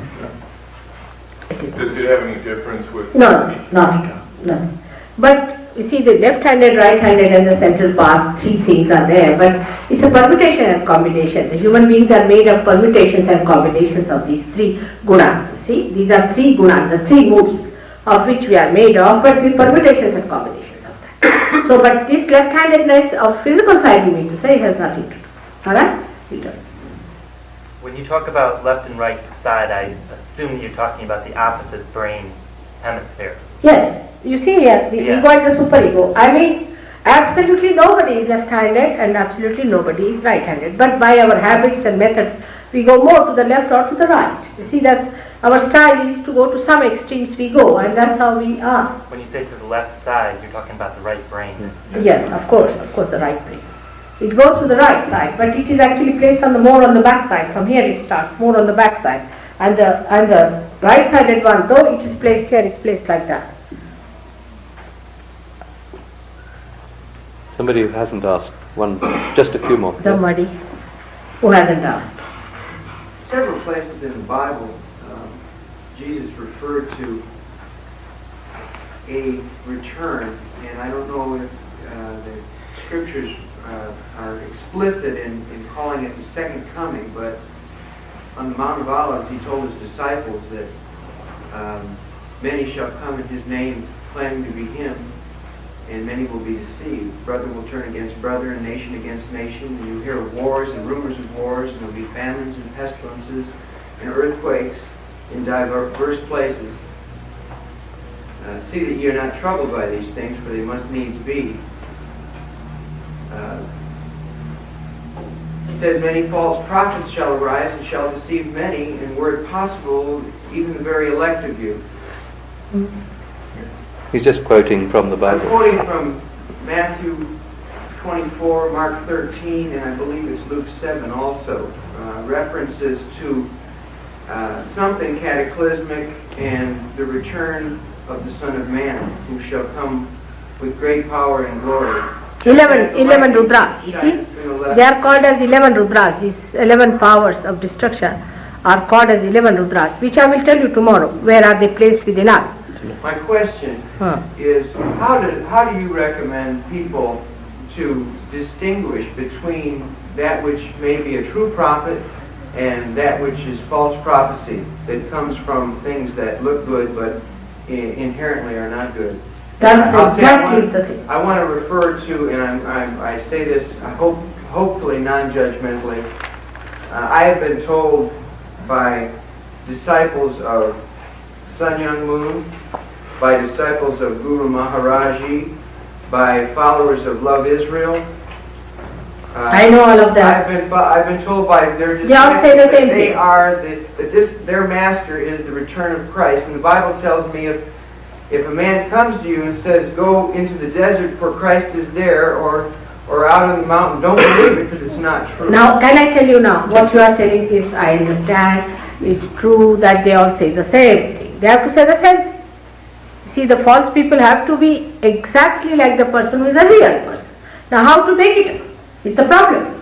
Speaker 19: Does it have any difference with...
Speaker 4: No, not at all. No. But you see, the left-handed, right-handed and the central part, three things are there, but it's a permutation and combination. The human beings are made of permutations and combinations of these three gunas. See, these are three gunas, the three moods of which we are made of, but the permutations and combinations of that. So, but this left-handedness of physical side, you mean to say, has nothing to do. Alright?
Speaker 8: When you talk about left and right side, I assume that you're talking about the opposite brain hemisphere.
Speaker 4: Yes. You see here, the ego and the superego. I mean, Absolutely nobody is left-handed and absolutely nobody is right-handed. But by our habits and methods, we go more to the left or to the right. You see that our style is to go to some extremes we go, and that's how we are.
Speaker 8: When you say to the left side, you're talking about the right brain.
Speaker 4: Yes, of course, the right brain. It goes to the right side, but it is actually placed on the more on the back side. From here it starts, more on the back side. And the right-sided one, though it is placed here, it's placed like that.
Speaker 6: Somebody who hasn't asked, just a few more.
Speaker 4: Somebody who hasn't asked.
Speaker 13: Several places in the Bible, Jesus referred to a return, and I don't know if the scriptures are explicit in calling it the second coming, but on the Mount of Olives he told his disciples that many shall come in his name claiming to be him, and many will be deceived. Brother will turn against brother, and nation against nation, and you'll hear of wars and rumors of wars, and there'll be famines and pestilences and earthquakes in diverse places. See that you're not troubled by these things, for they must needs be. It says, many false prophets shall arise and shall deceive many, and were it possible, even the very elect of you.
Speaker 6: He's just quoting from the Bible.
Speaker 13: I'm quoting from Matthew 24, Mark 13, and I believe it's Luke 7 also. References to something cataclysmic and the return of the Son of Man, who shall come with great power and glory.
Speaker 4: 11 Rudras, you see? They are called as 11 Rudras. These 11 powers of destruction are called as 11 Rudras, which I will tell you tomorrow. Where are they placed within us?
Speaker 13: My question is, how do you recommend people to distinguish between that which may be a true prophet and that which is false prophecy that comes from things that look good but inherently are not good?
Speaker 4: That's exactly the thing.
Speaker 13: I want to refer to, and I say this hopefully non-judgmentally, I have been told by disciples of Sun Myung Moon, by disciples of Guru Maharaji, by followers of Love Israel.
Speaker 4: I know all of that.
Speaker 13: I've been told by their disciples
Speaker 4: they all say the same
Speaker 13: that they
Speaker 4: thing.
Speaker 13: are their master is the return of Christ, and the Bible tells me if a man comes to you and says, go into the desert for Christ is there, or out on the mountain, don't believe it because it's not true.
Speaker 4: Now, can I tell you now, what you are telling is, I understand, it's true that they all say the same thing. They have to say the same thing. See, the false people have to be exactly like the person who is a real person. Now, how to make it out? It's the problem.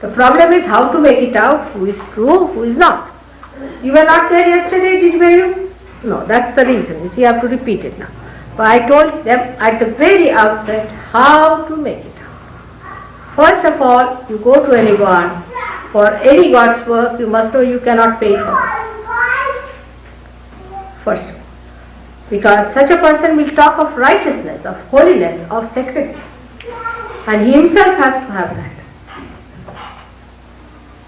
Speaker 4: The problem is how to make it out, who is true, who is not. You were not there yesterday, were you? No, that's the reason. You see, I have to repeat it now. But I told them at the very outset how to make it out. First of all, you go to any god. For any god's work, you must know you cannot pay for it. First of all. Because such a person will talk of righteousness, of holiness, of sacredness. And he himself has to have that.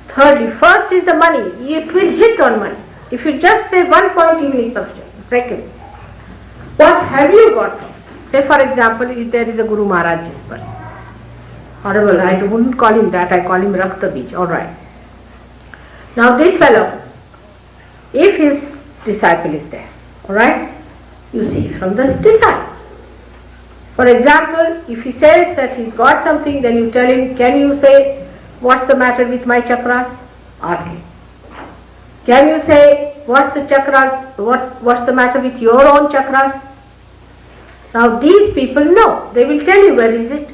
Speaker 4: Thirdly, first is the money. It will hit on money. If you just say one point, even is sufficient. Second, what have you got from? Say for example, if there is a Guru Maharaj's person. Horrible, I wouldn't call him that, I call him Rakta Bij, alright. Now this fellow, if his disciple is there, alright, you see from the disciple. For example, if he says that he's got something, then you tell him, can you say, what's the matter with my chakras? Ask him. Can you say, what's the chakras, what's the matter with your own chakras? Now these people know, they will tell you where is it.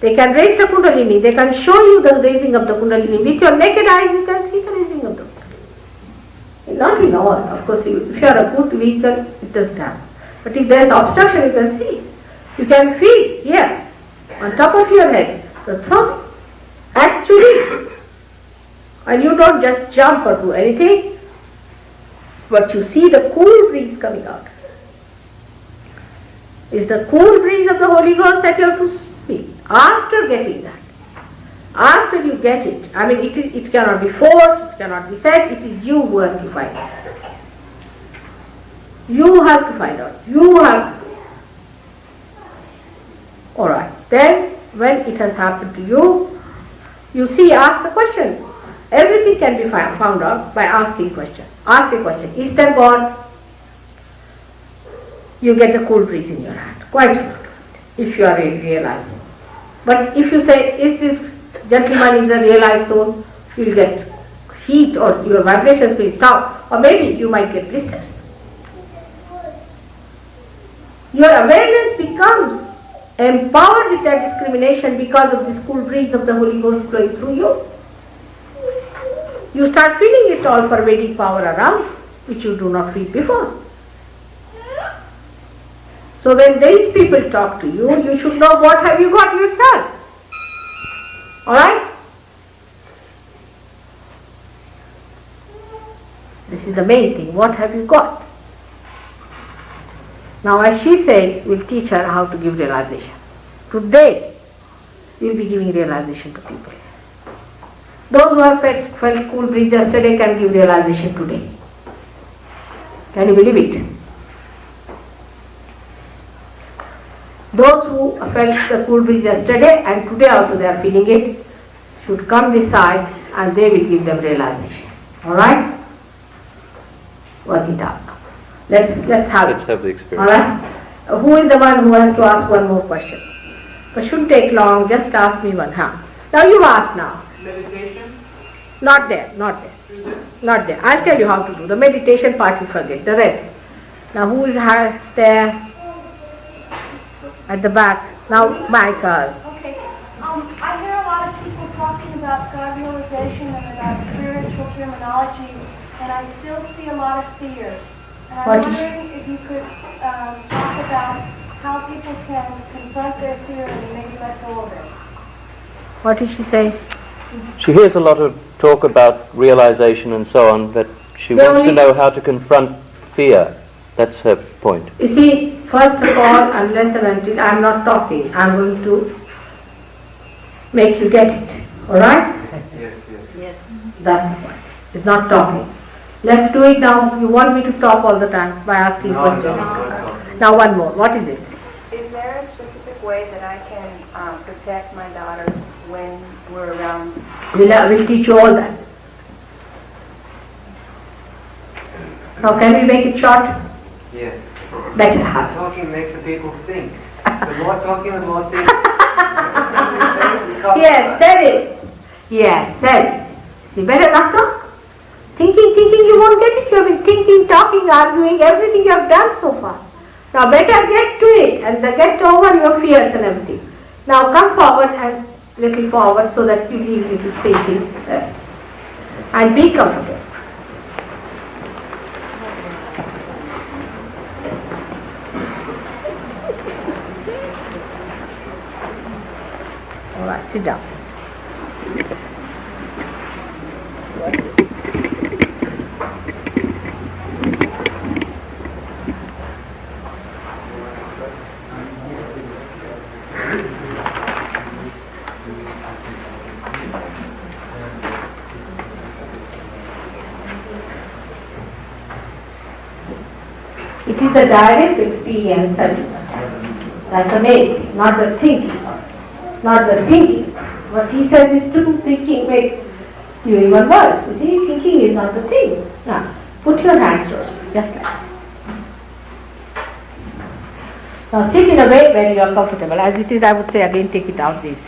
Speaker 4: They can raise the kundalini, they can show you the raising of the kundalini. With your naked eyes you can see the raising of the kundalini. Not in all, of course, if you are a good vehicle, it doesn't happen. But if there is obstruction, you can see. You can feel here, on top of your head, the throat. Actually, and you don't just jump or do anything, but you see the cool breeze coming out. It's the cool breeze of the Holy Ghost that you have to speak. After getting that, after you get it, I mean it cannot be forced, it cannot be said, it is you who have to find out. You have to find out. You have to. Alright, then when it has happened to you, you see, ask the question. Everything can be found out by asking questions. Ask a question. Is there God? You get a cool breeze in your hand. Quite a lot of it, if you are realizing. But if you say, is this gentleman is a realized soul, you will get heat or your vibrations will stop, or maybe you might get blisters. Your awareness becomes empowered with that discrimination because of this cool breeze of the Holy Ghost flowing through you. You start feeling it all pervading power around, which you do not feel before. So when these people talk to you, you should know what have you got yourself. Alright? This is the main thing. What have you got? Now, as she said, we'll teach her how to give realization. Today, we'll be giving realization to people. Those who have felt cool breeze yesterday can give realization today. Can you believe it? Those who felt the cool breeze yesterday and today also they are feeling it should come this side and they will give them realization. Alright? Work it out. Let's have
Speaker 6: the experience.
Speaker 4: Alright? Who is the one who has to ask one more question? It shouldn't take long, just ask me one. Now you ask now.
Speaker 14: Meditation?
Speaker 4: Not there. Not there. I'll tell you how to do. The meditation part you forget, the rest. Now who is there? At the back. Now Michael.
Speaker 5: Okay. I hear a lot of people talking about God realization and about spiritual terminology, and I still see a lot of fears. And I'm wondering if you could talk about how people can confront their fear and maybe let go of it.
Speaker 4: What did she say?
Speaker 6: She hears a lot of talk about realization and so on, but she wants to know how to confront fear. That's her point.
Speaker 4: You see, first of all, unless and until I'm not talking, I'm going to make you get it. Alright?
Speaker 13: Yes.
Speaker 4: That's the point. It's not talking. Let's do it now. You want me to talk all the time by asking questions?
Speaker 13: No.
Speaker 4: Now one more. What is it?
Speaker 20: Is there a specific way that I can protect my daughters when we're around?
Speaker 4: We'll teach you all that. Now can we make it short?
Speaker 13: Yes.
Speaker 4: Better have.
Speaker 13: Talking makes the people think. The more talking, the more thinking.
Speaker 4: Yes, said it. Yes, said it. You better not talk. Thinking, you won't get it. You have been thinking, talking, arguing, everything you have done so far. Now better get to it and get over your fears and everything. Now come forward and little forward so that you leave little spacing and be comfortable. Alright, sit down. It is the direct experience that you must have. That's amazing, not the thinking. Not the thinking. What he says is to thinking makes you even worse. You see, thinking is not the thing. Now, put your hands towards me, just like that. Now sit in a way where you are comfortable. As it is, I would say again take it out these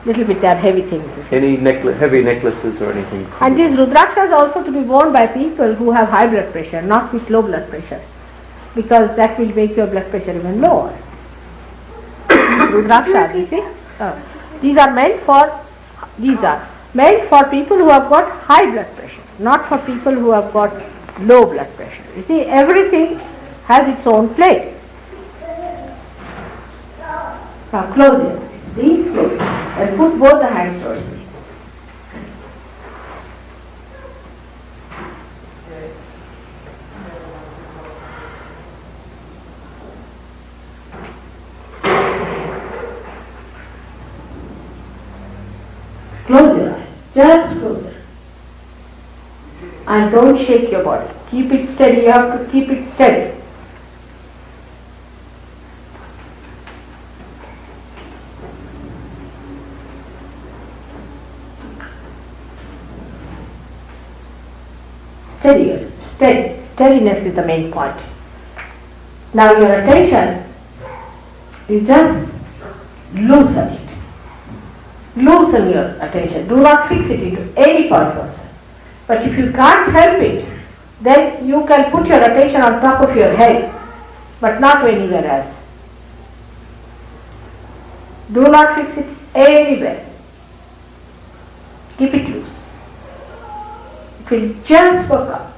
Speaker 4: little bit, they are heavy things.
Speaker 6: Any heavy necklaces or anything?
Speaker 4: And these rudrakshas also to be worn by people who have high blood pressure, not with low blood pressure, because that will make your blood pressure even lower. Rudrakshas, you see? These are meant for people who have got high blood pressure, not for people who have got low blood pressure. You see, everything has its own place. Now close it. Please close it. And put both the hands towards me. Close your eyes. Just close it. And don't shake your body. Keep it steady. You have to keep it steady. Steadiness is the main point. Now your attention, you just loosen it. Loosen your attention. Do not fix it into any purpose. But if you can't help it, then you can put your attention on top of your head, but not anywhere else. Do not fix it anywhere. Keep it loose. It will just work out.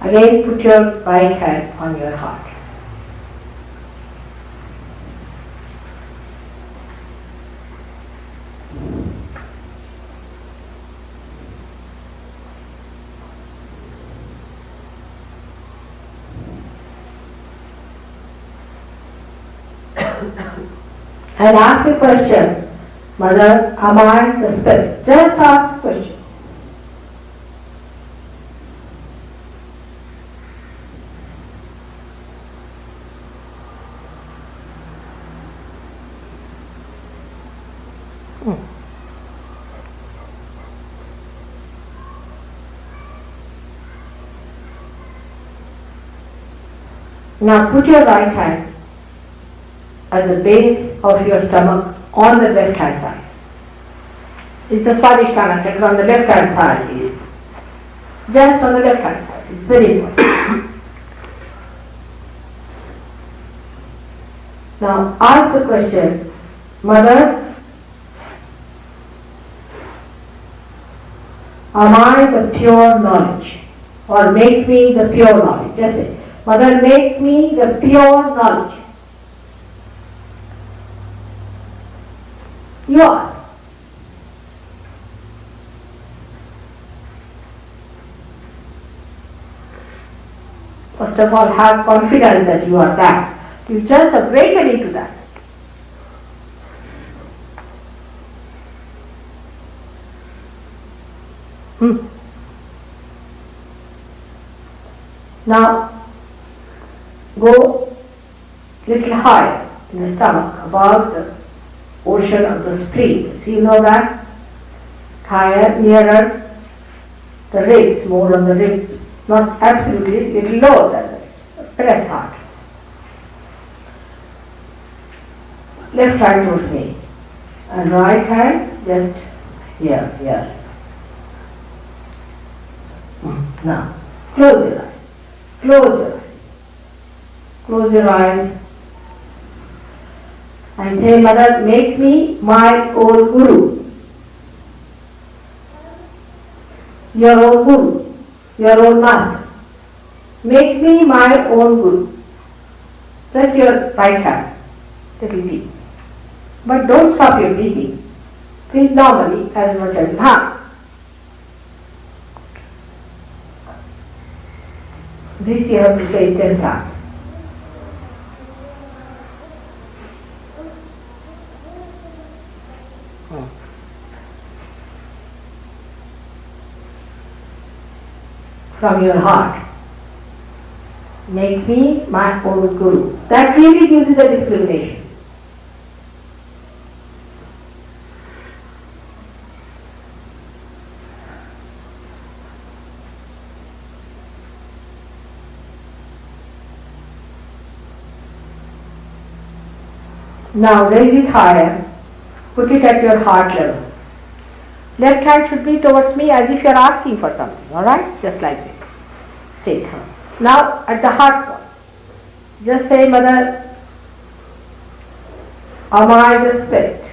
Speaker 4: Again, put your right hand on your heart. And ask the question, Mother, am I the spirit? Just ask the question. Now put your right hand at the base of your stomach on the left hand side. It's the Swadhisthana chakra on the left hand side. Is just on the left hand side. It's very important. Now ask the question, Mother, am I the pure knowledge? Or make me the pure knowledge. Just say, Mother, make me the pure knowledge. You are. First of all, have confidence that you are that. You just awaken into that. Now, go little higher in the stomach, above the ocean of the spleen. So you know that? Higher, nearer the ribs, more on the ribs. Not absolutely, little lower than the ribs. Press hard. Left hand towards me. And right hand just here. Now, close your eyes. Close your eyes. Close your eyes. And say, Mother, make me my own Guru. Your own Guru. Your own Master. Make me my own Guru. Press your right hand. Little deep. But don't stop your breathing. Breathe normally as much as you have. This you have to say 10 times. From your heart. Make me my own Guru. That really gives you the discrimination. Now raise it higher, put it at your heart level. Left hand should be towards me as if you are asking for something, alright? Just like this. Straight hand. Now at the heart point, just say, Mother, am I the spirit?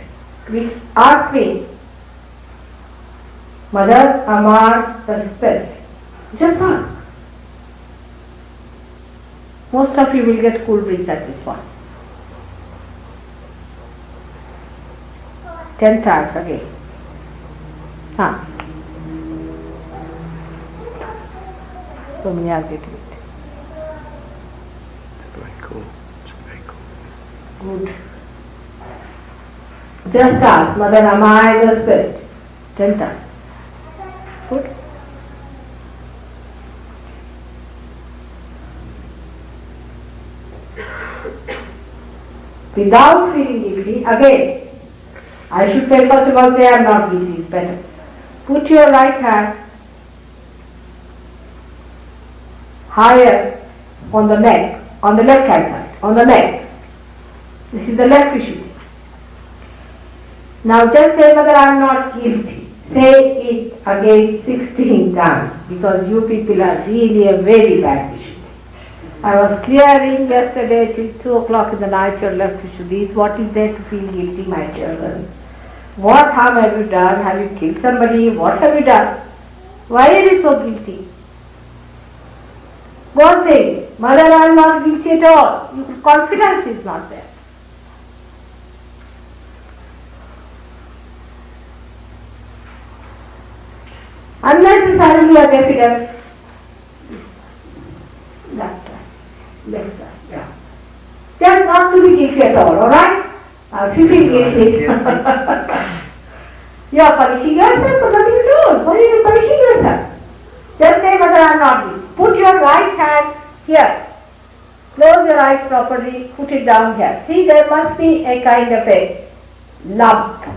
Speaker 4: Please ask me, Mother, am I the spirit? Just ask. Most of you will get cool breaths at this point. 10 times again. So many are getting it.
Speaker 6: Very cool. Very cool.
Speaker 4: Good. Just ask, Mother, am I the spirit? 10 times. Good. Without feeling guilty, again, I should say first of all, say I am not guilty, is better. Put your right hand higher on the neck, on the left hand side, on the neck. This is the left issue. Now just say, Mother, I am not guilty. Say it again 16 times, because you people are really a very bad issue. I was clearing yesterday till 2 o'clock in the night your left issue. What is there to feel guilty, my children? What harm have you done? Have you killed somebody? What have you done? Why are you so guilty? Go on saying, Mother, I am not guilty at all. Your confidence is not there. Unnecessarily you are definite. That's right. That's right. Yeah. Just not to be guilty at all, alright? If you feel guilty, you are punishing yourself for nothing at all. Why are you punishing yourself? Just say, Mother, I am not guilty. Put your right hand here. Close your eyes properly. Put it down here. See, there must be a kind of a lump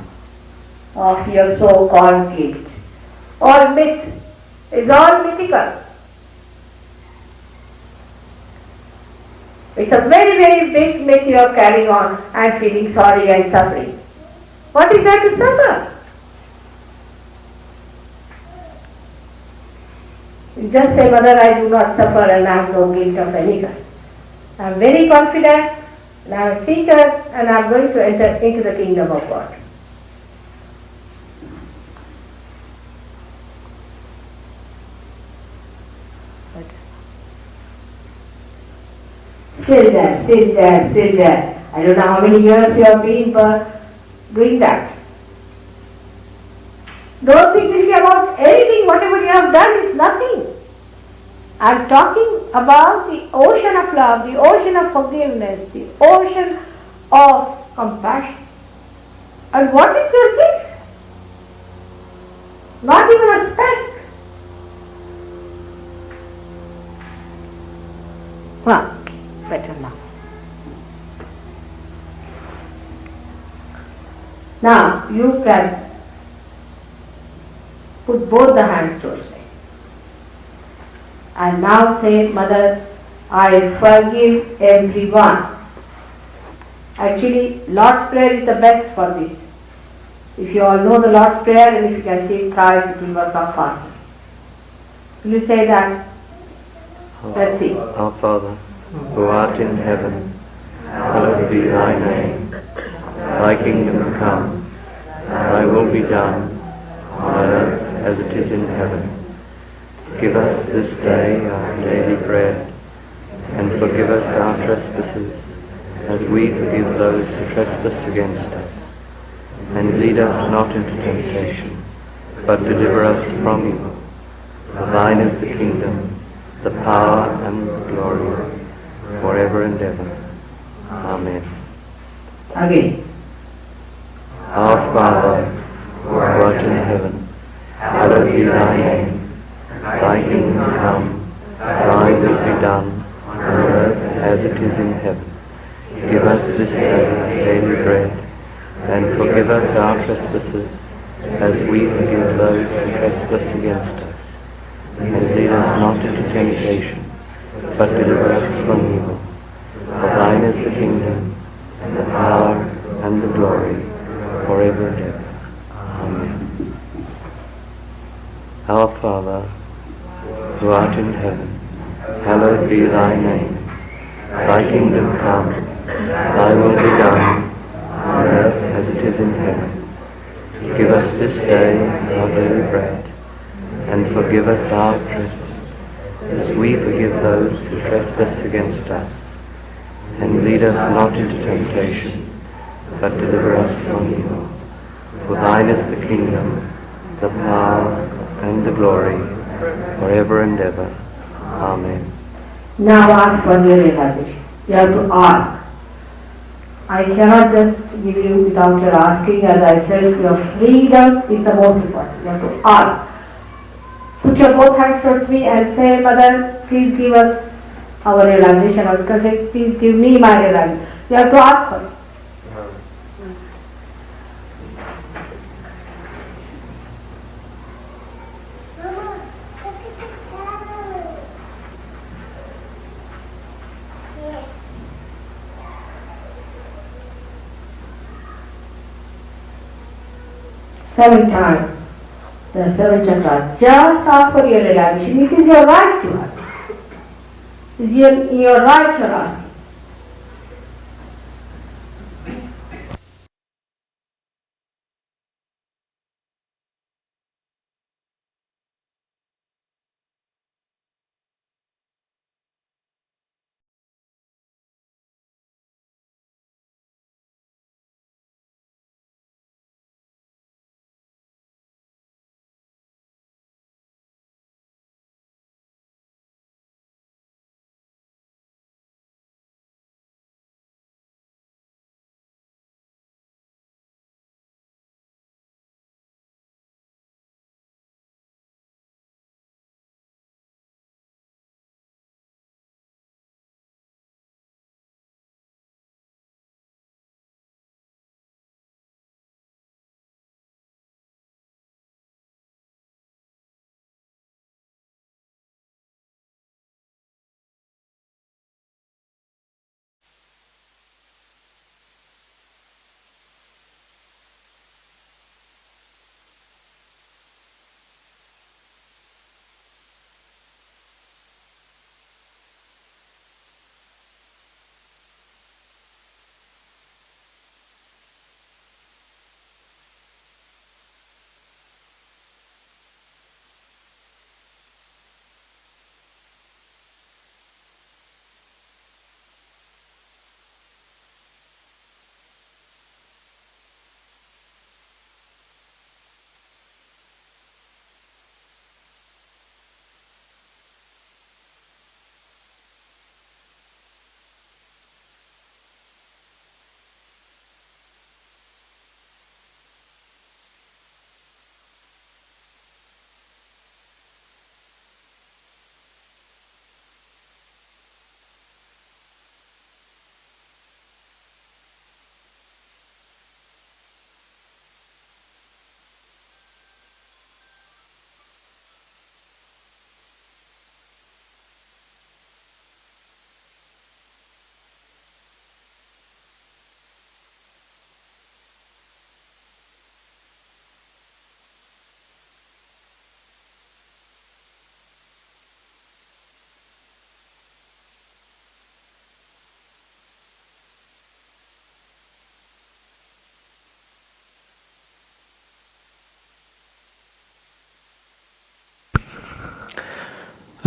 Speaker 4: of your so-called guilt. Or myth. It's all mythical. It's a very, very big myth you are carrying on and feeling sorry and suffering. What is there to suffer? You just say, Mother, I do not suffer and I have no guilt of any kind. I am very confident and I am a seeker and I am going to enter into the kingdom of God. Still there, still there, still there. I don't know how many years you have been doing that. Don't be guilty about anything, whatever you have done is nothing. I am talking about the ocean of love, the ocean of forgiveness, the ocean of compassion. And what is your gift? Not even a speck. Better now. Now you can put both the hands towards me. And now say, Mother, I forgive everyone. Actually, Lord's Prayer is the best for this. If you all know the Lord's Prayer and if you can say it thrice, it will work out faster. Will you say that? Let's see.
Speaker 6: Our Father, who art in heaven, hallowed be thy name. Thy kingdom come, thy will be done, on earth as it is in heaven. Give us this day our daily bread, and forgive us our trespasses, as we forgive those who trespass against us. And lead us not into temptation, but deliver us from evil. For thine is the kingdom, the power, and the glory, forever and ever. Amen.
Speaker 4: Again.
Speaker 6: Our Father, who art in heaven, hallowed be thy name. Thy kingdom come, thy will be done, on earth as it is in heaven. Give us this day our daily bread, and forgive us our trespasses, as we forgive those who trespass against us. And lead us not into temptation, but deliver us from evil. For thine is the kingdom, and the power, and the glory, forever and ever. Amen. Our Father, who art in heaven, hallowed be thy name. Thy kingdom come, thy will be done, on earth as it is in heaven. Give us this day our daily bread, and forgive us our trespasses, as we forgive those who trespass against us. And lead us not into temptation, but deliver us from evil. For thine is the kingdom, the power, and the glory, forever and ever. Amen.
Speaker 4: Now ask for your realization. You have to ask. I cannot just give you without your asking. As I said, your freedom is the most important. You have to ask. Put your both hands towards me and say, Mother, please give us our realization. Or please give me my realization. You have to ask for it. 7 times. The 7 chakras. Just ask for your realization. It is your right to ask. It is your right to ask.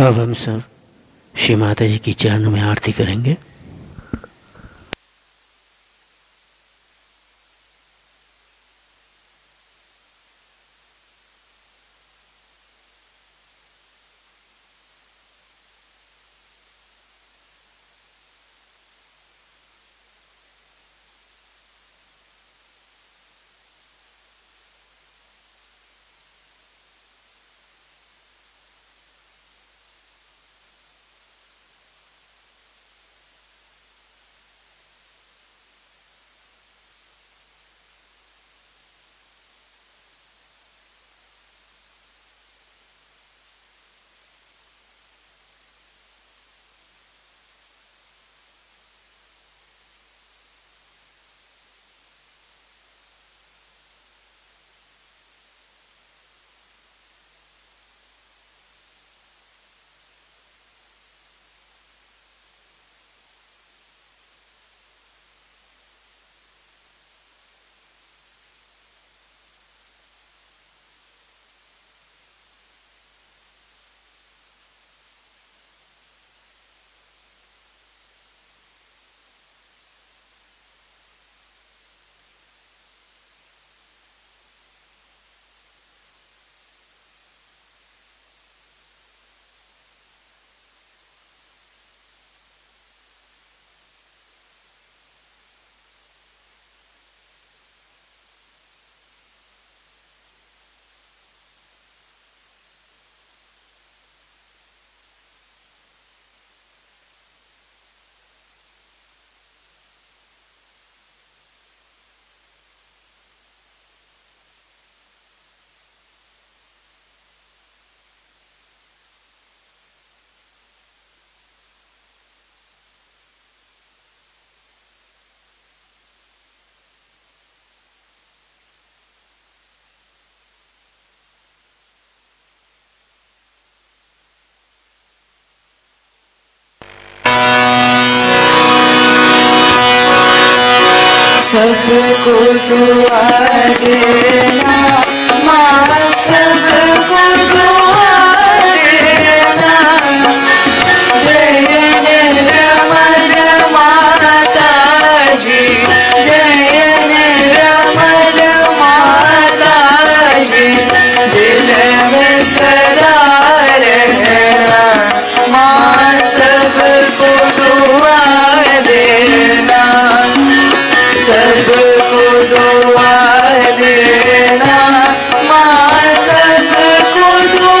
Speaker 2: अब हम सब श्री माता जी की चरणों में आरती करेंगे।
Speaker 3: सबको दुआ देना माँ, सबको दुआ देना। जय निर्मल माता जी, जय निर्मल माता जी, दिल में सदा रहना माँ, सबको दुआ देना, सबको दुआ देना माँ, सबको दुआ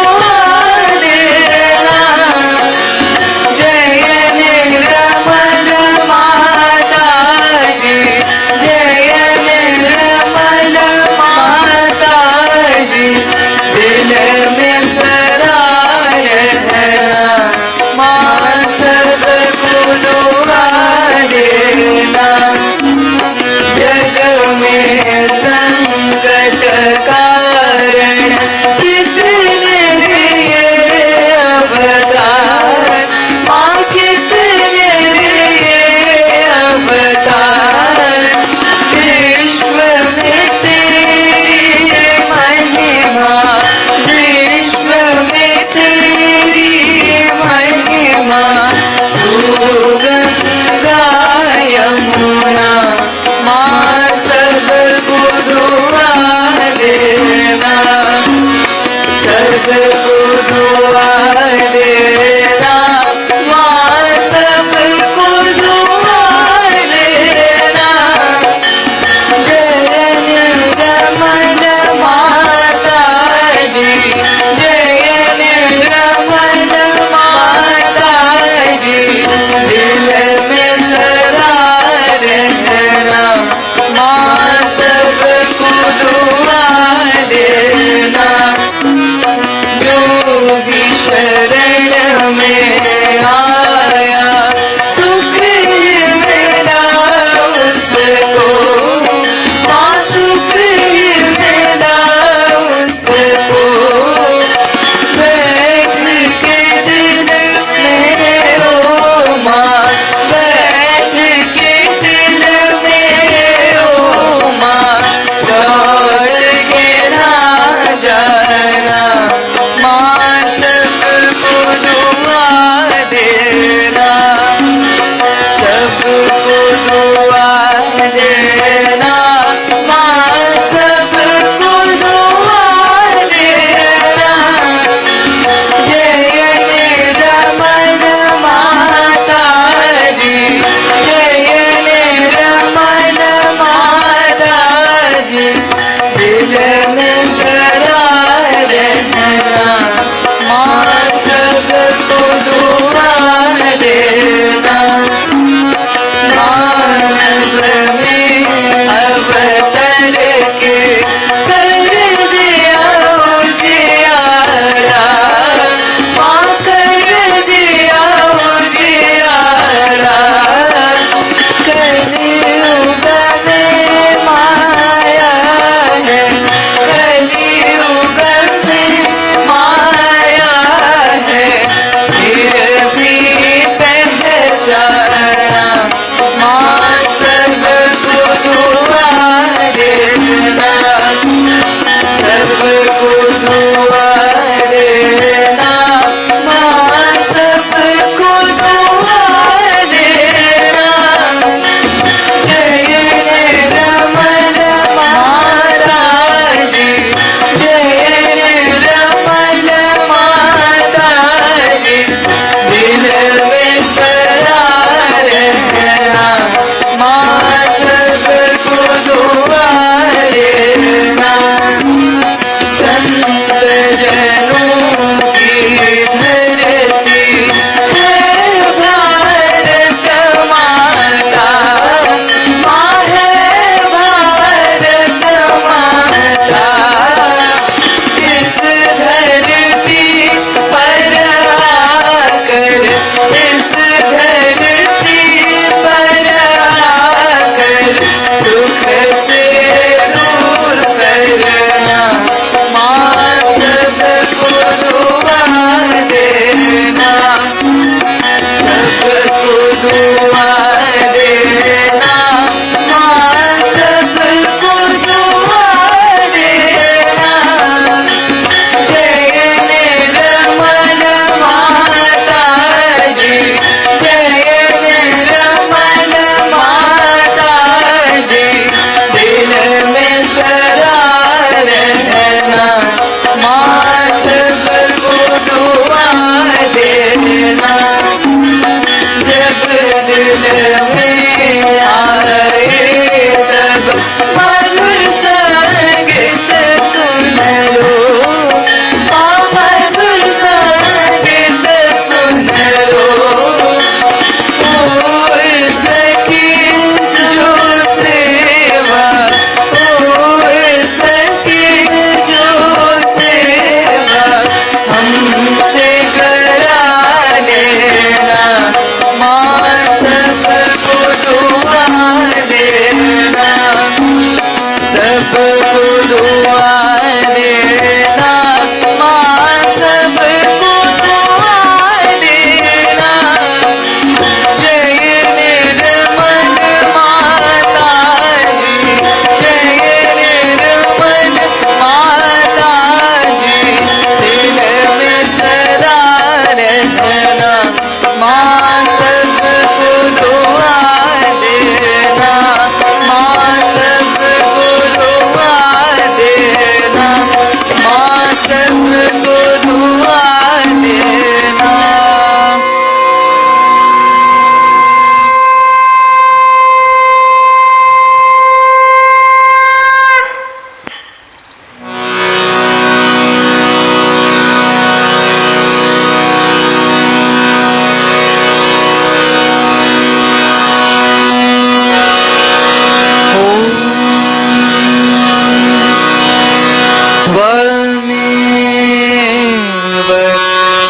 Speaker 3: त्वमेव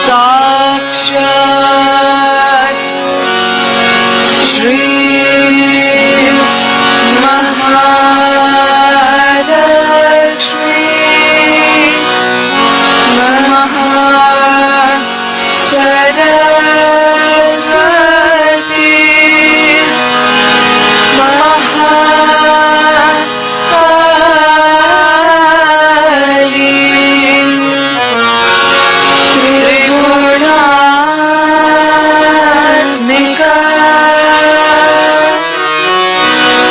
Speaker 3: साक्षात् श्री महालक्ष्मी सरस्वती महाकाली त्रिगुणात्मिका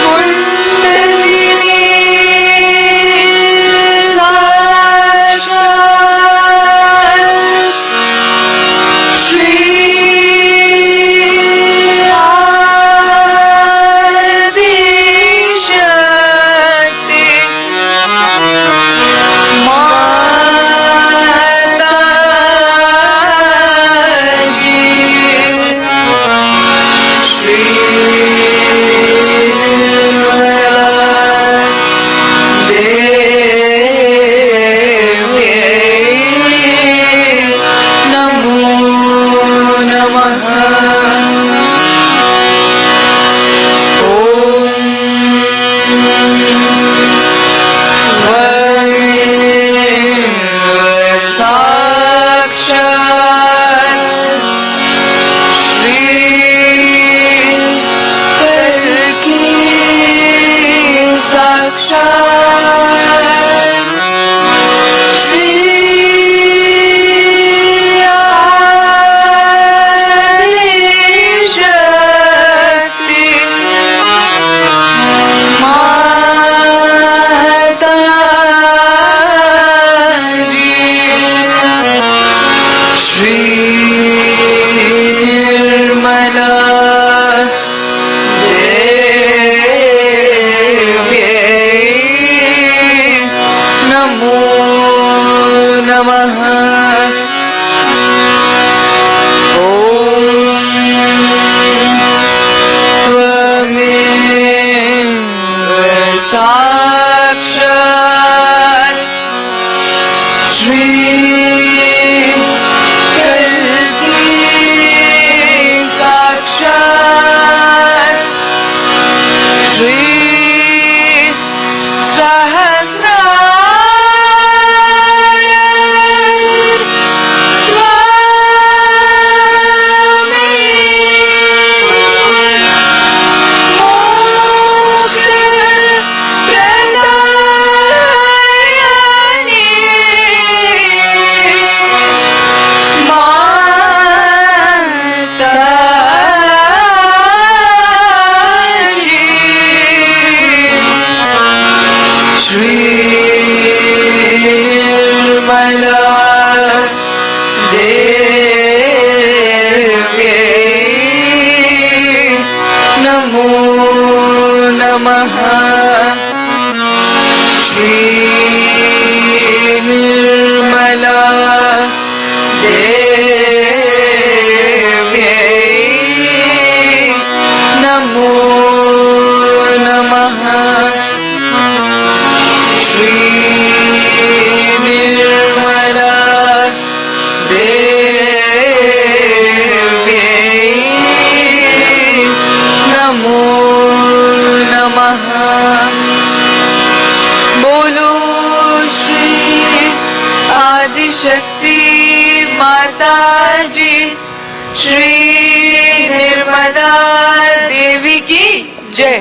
Speaker 3: कुण्डलिनी साक्षात् श्री आदिशक्ति माताजी श्री निर्मला देव्यै नमो नमः त्वमेव साक्षात् श्री कल्की साक्षात् श्री आदिशक्ति माताजी श्री निर्मला देव्यै नमो नमः त्वमेव साक्षात् श्री कल्की साक्षात् श्री सहस्रार स्वामी मोक्ष प्रदायिनी माताजी श्री निर्मला देव्यै नमो नमः श्री निर्मला देव्यै नमो नमः श्री निर्मला देव्यै नमो नमः बोलो श्री आदिशक्ति माताजी श्री निर्मला देवी की जय।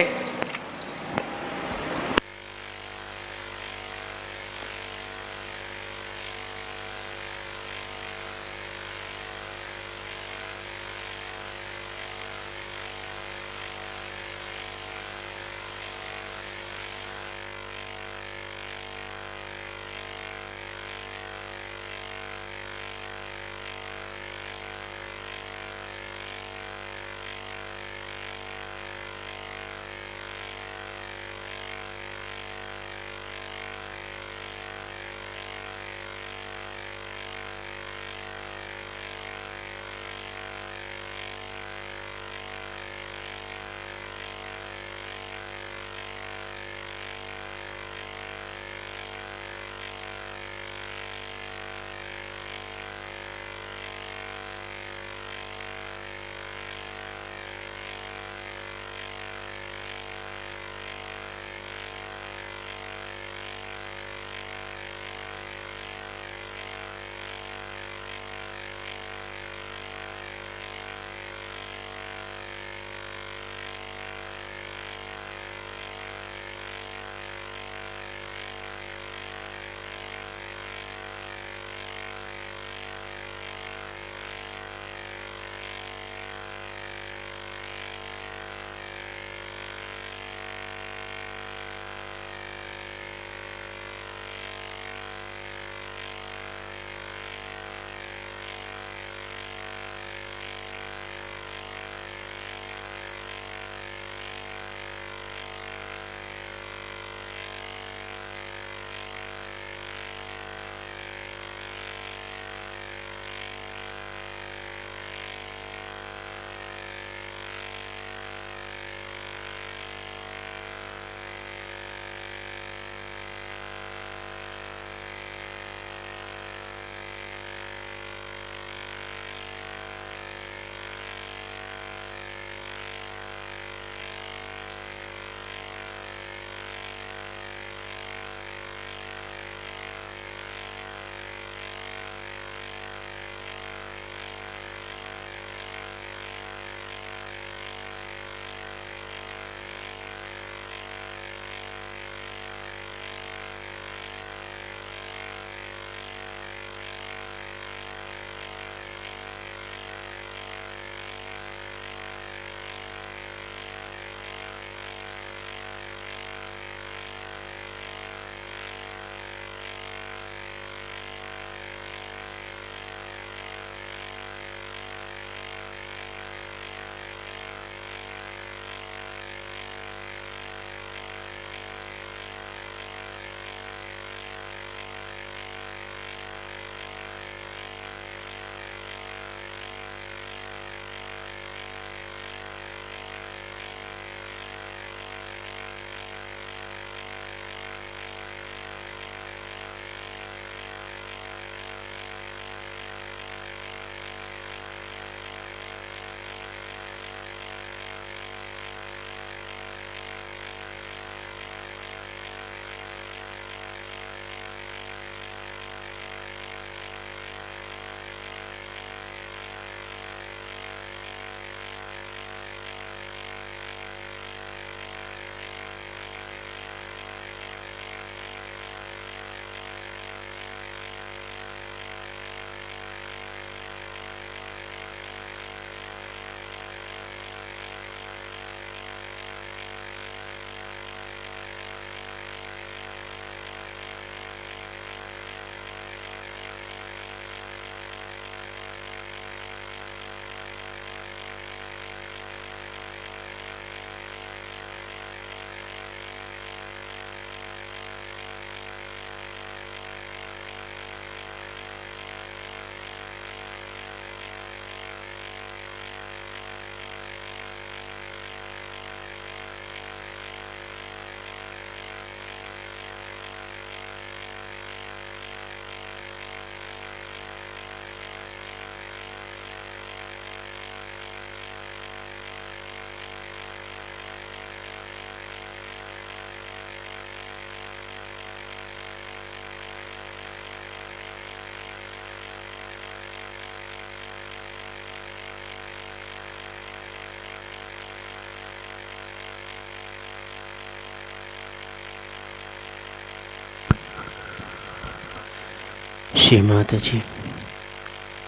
Speaker 2: श्री माता जी,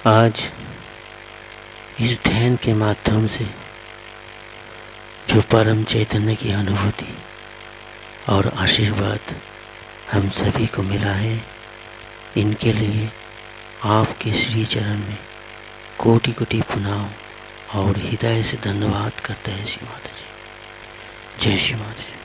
Speaker 2: आज इस ध्यान के माध्यम से जो परम चैतन्य की अनुभूति और आशीर्वाद हम सभी को मिला है, इनके लिए आपके श्री चरण में कोटि कोटि प्रणाम और हृदय से धन्यवाद करते हैं श्री माता जी। जय श्री माता जी।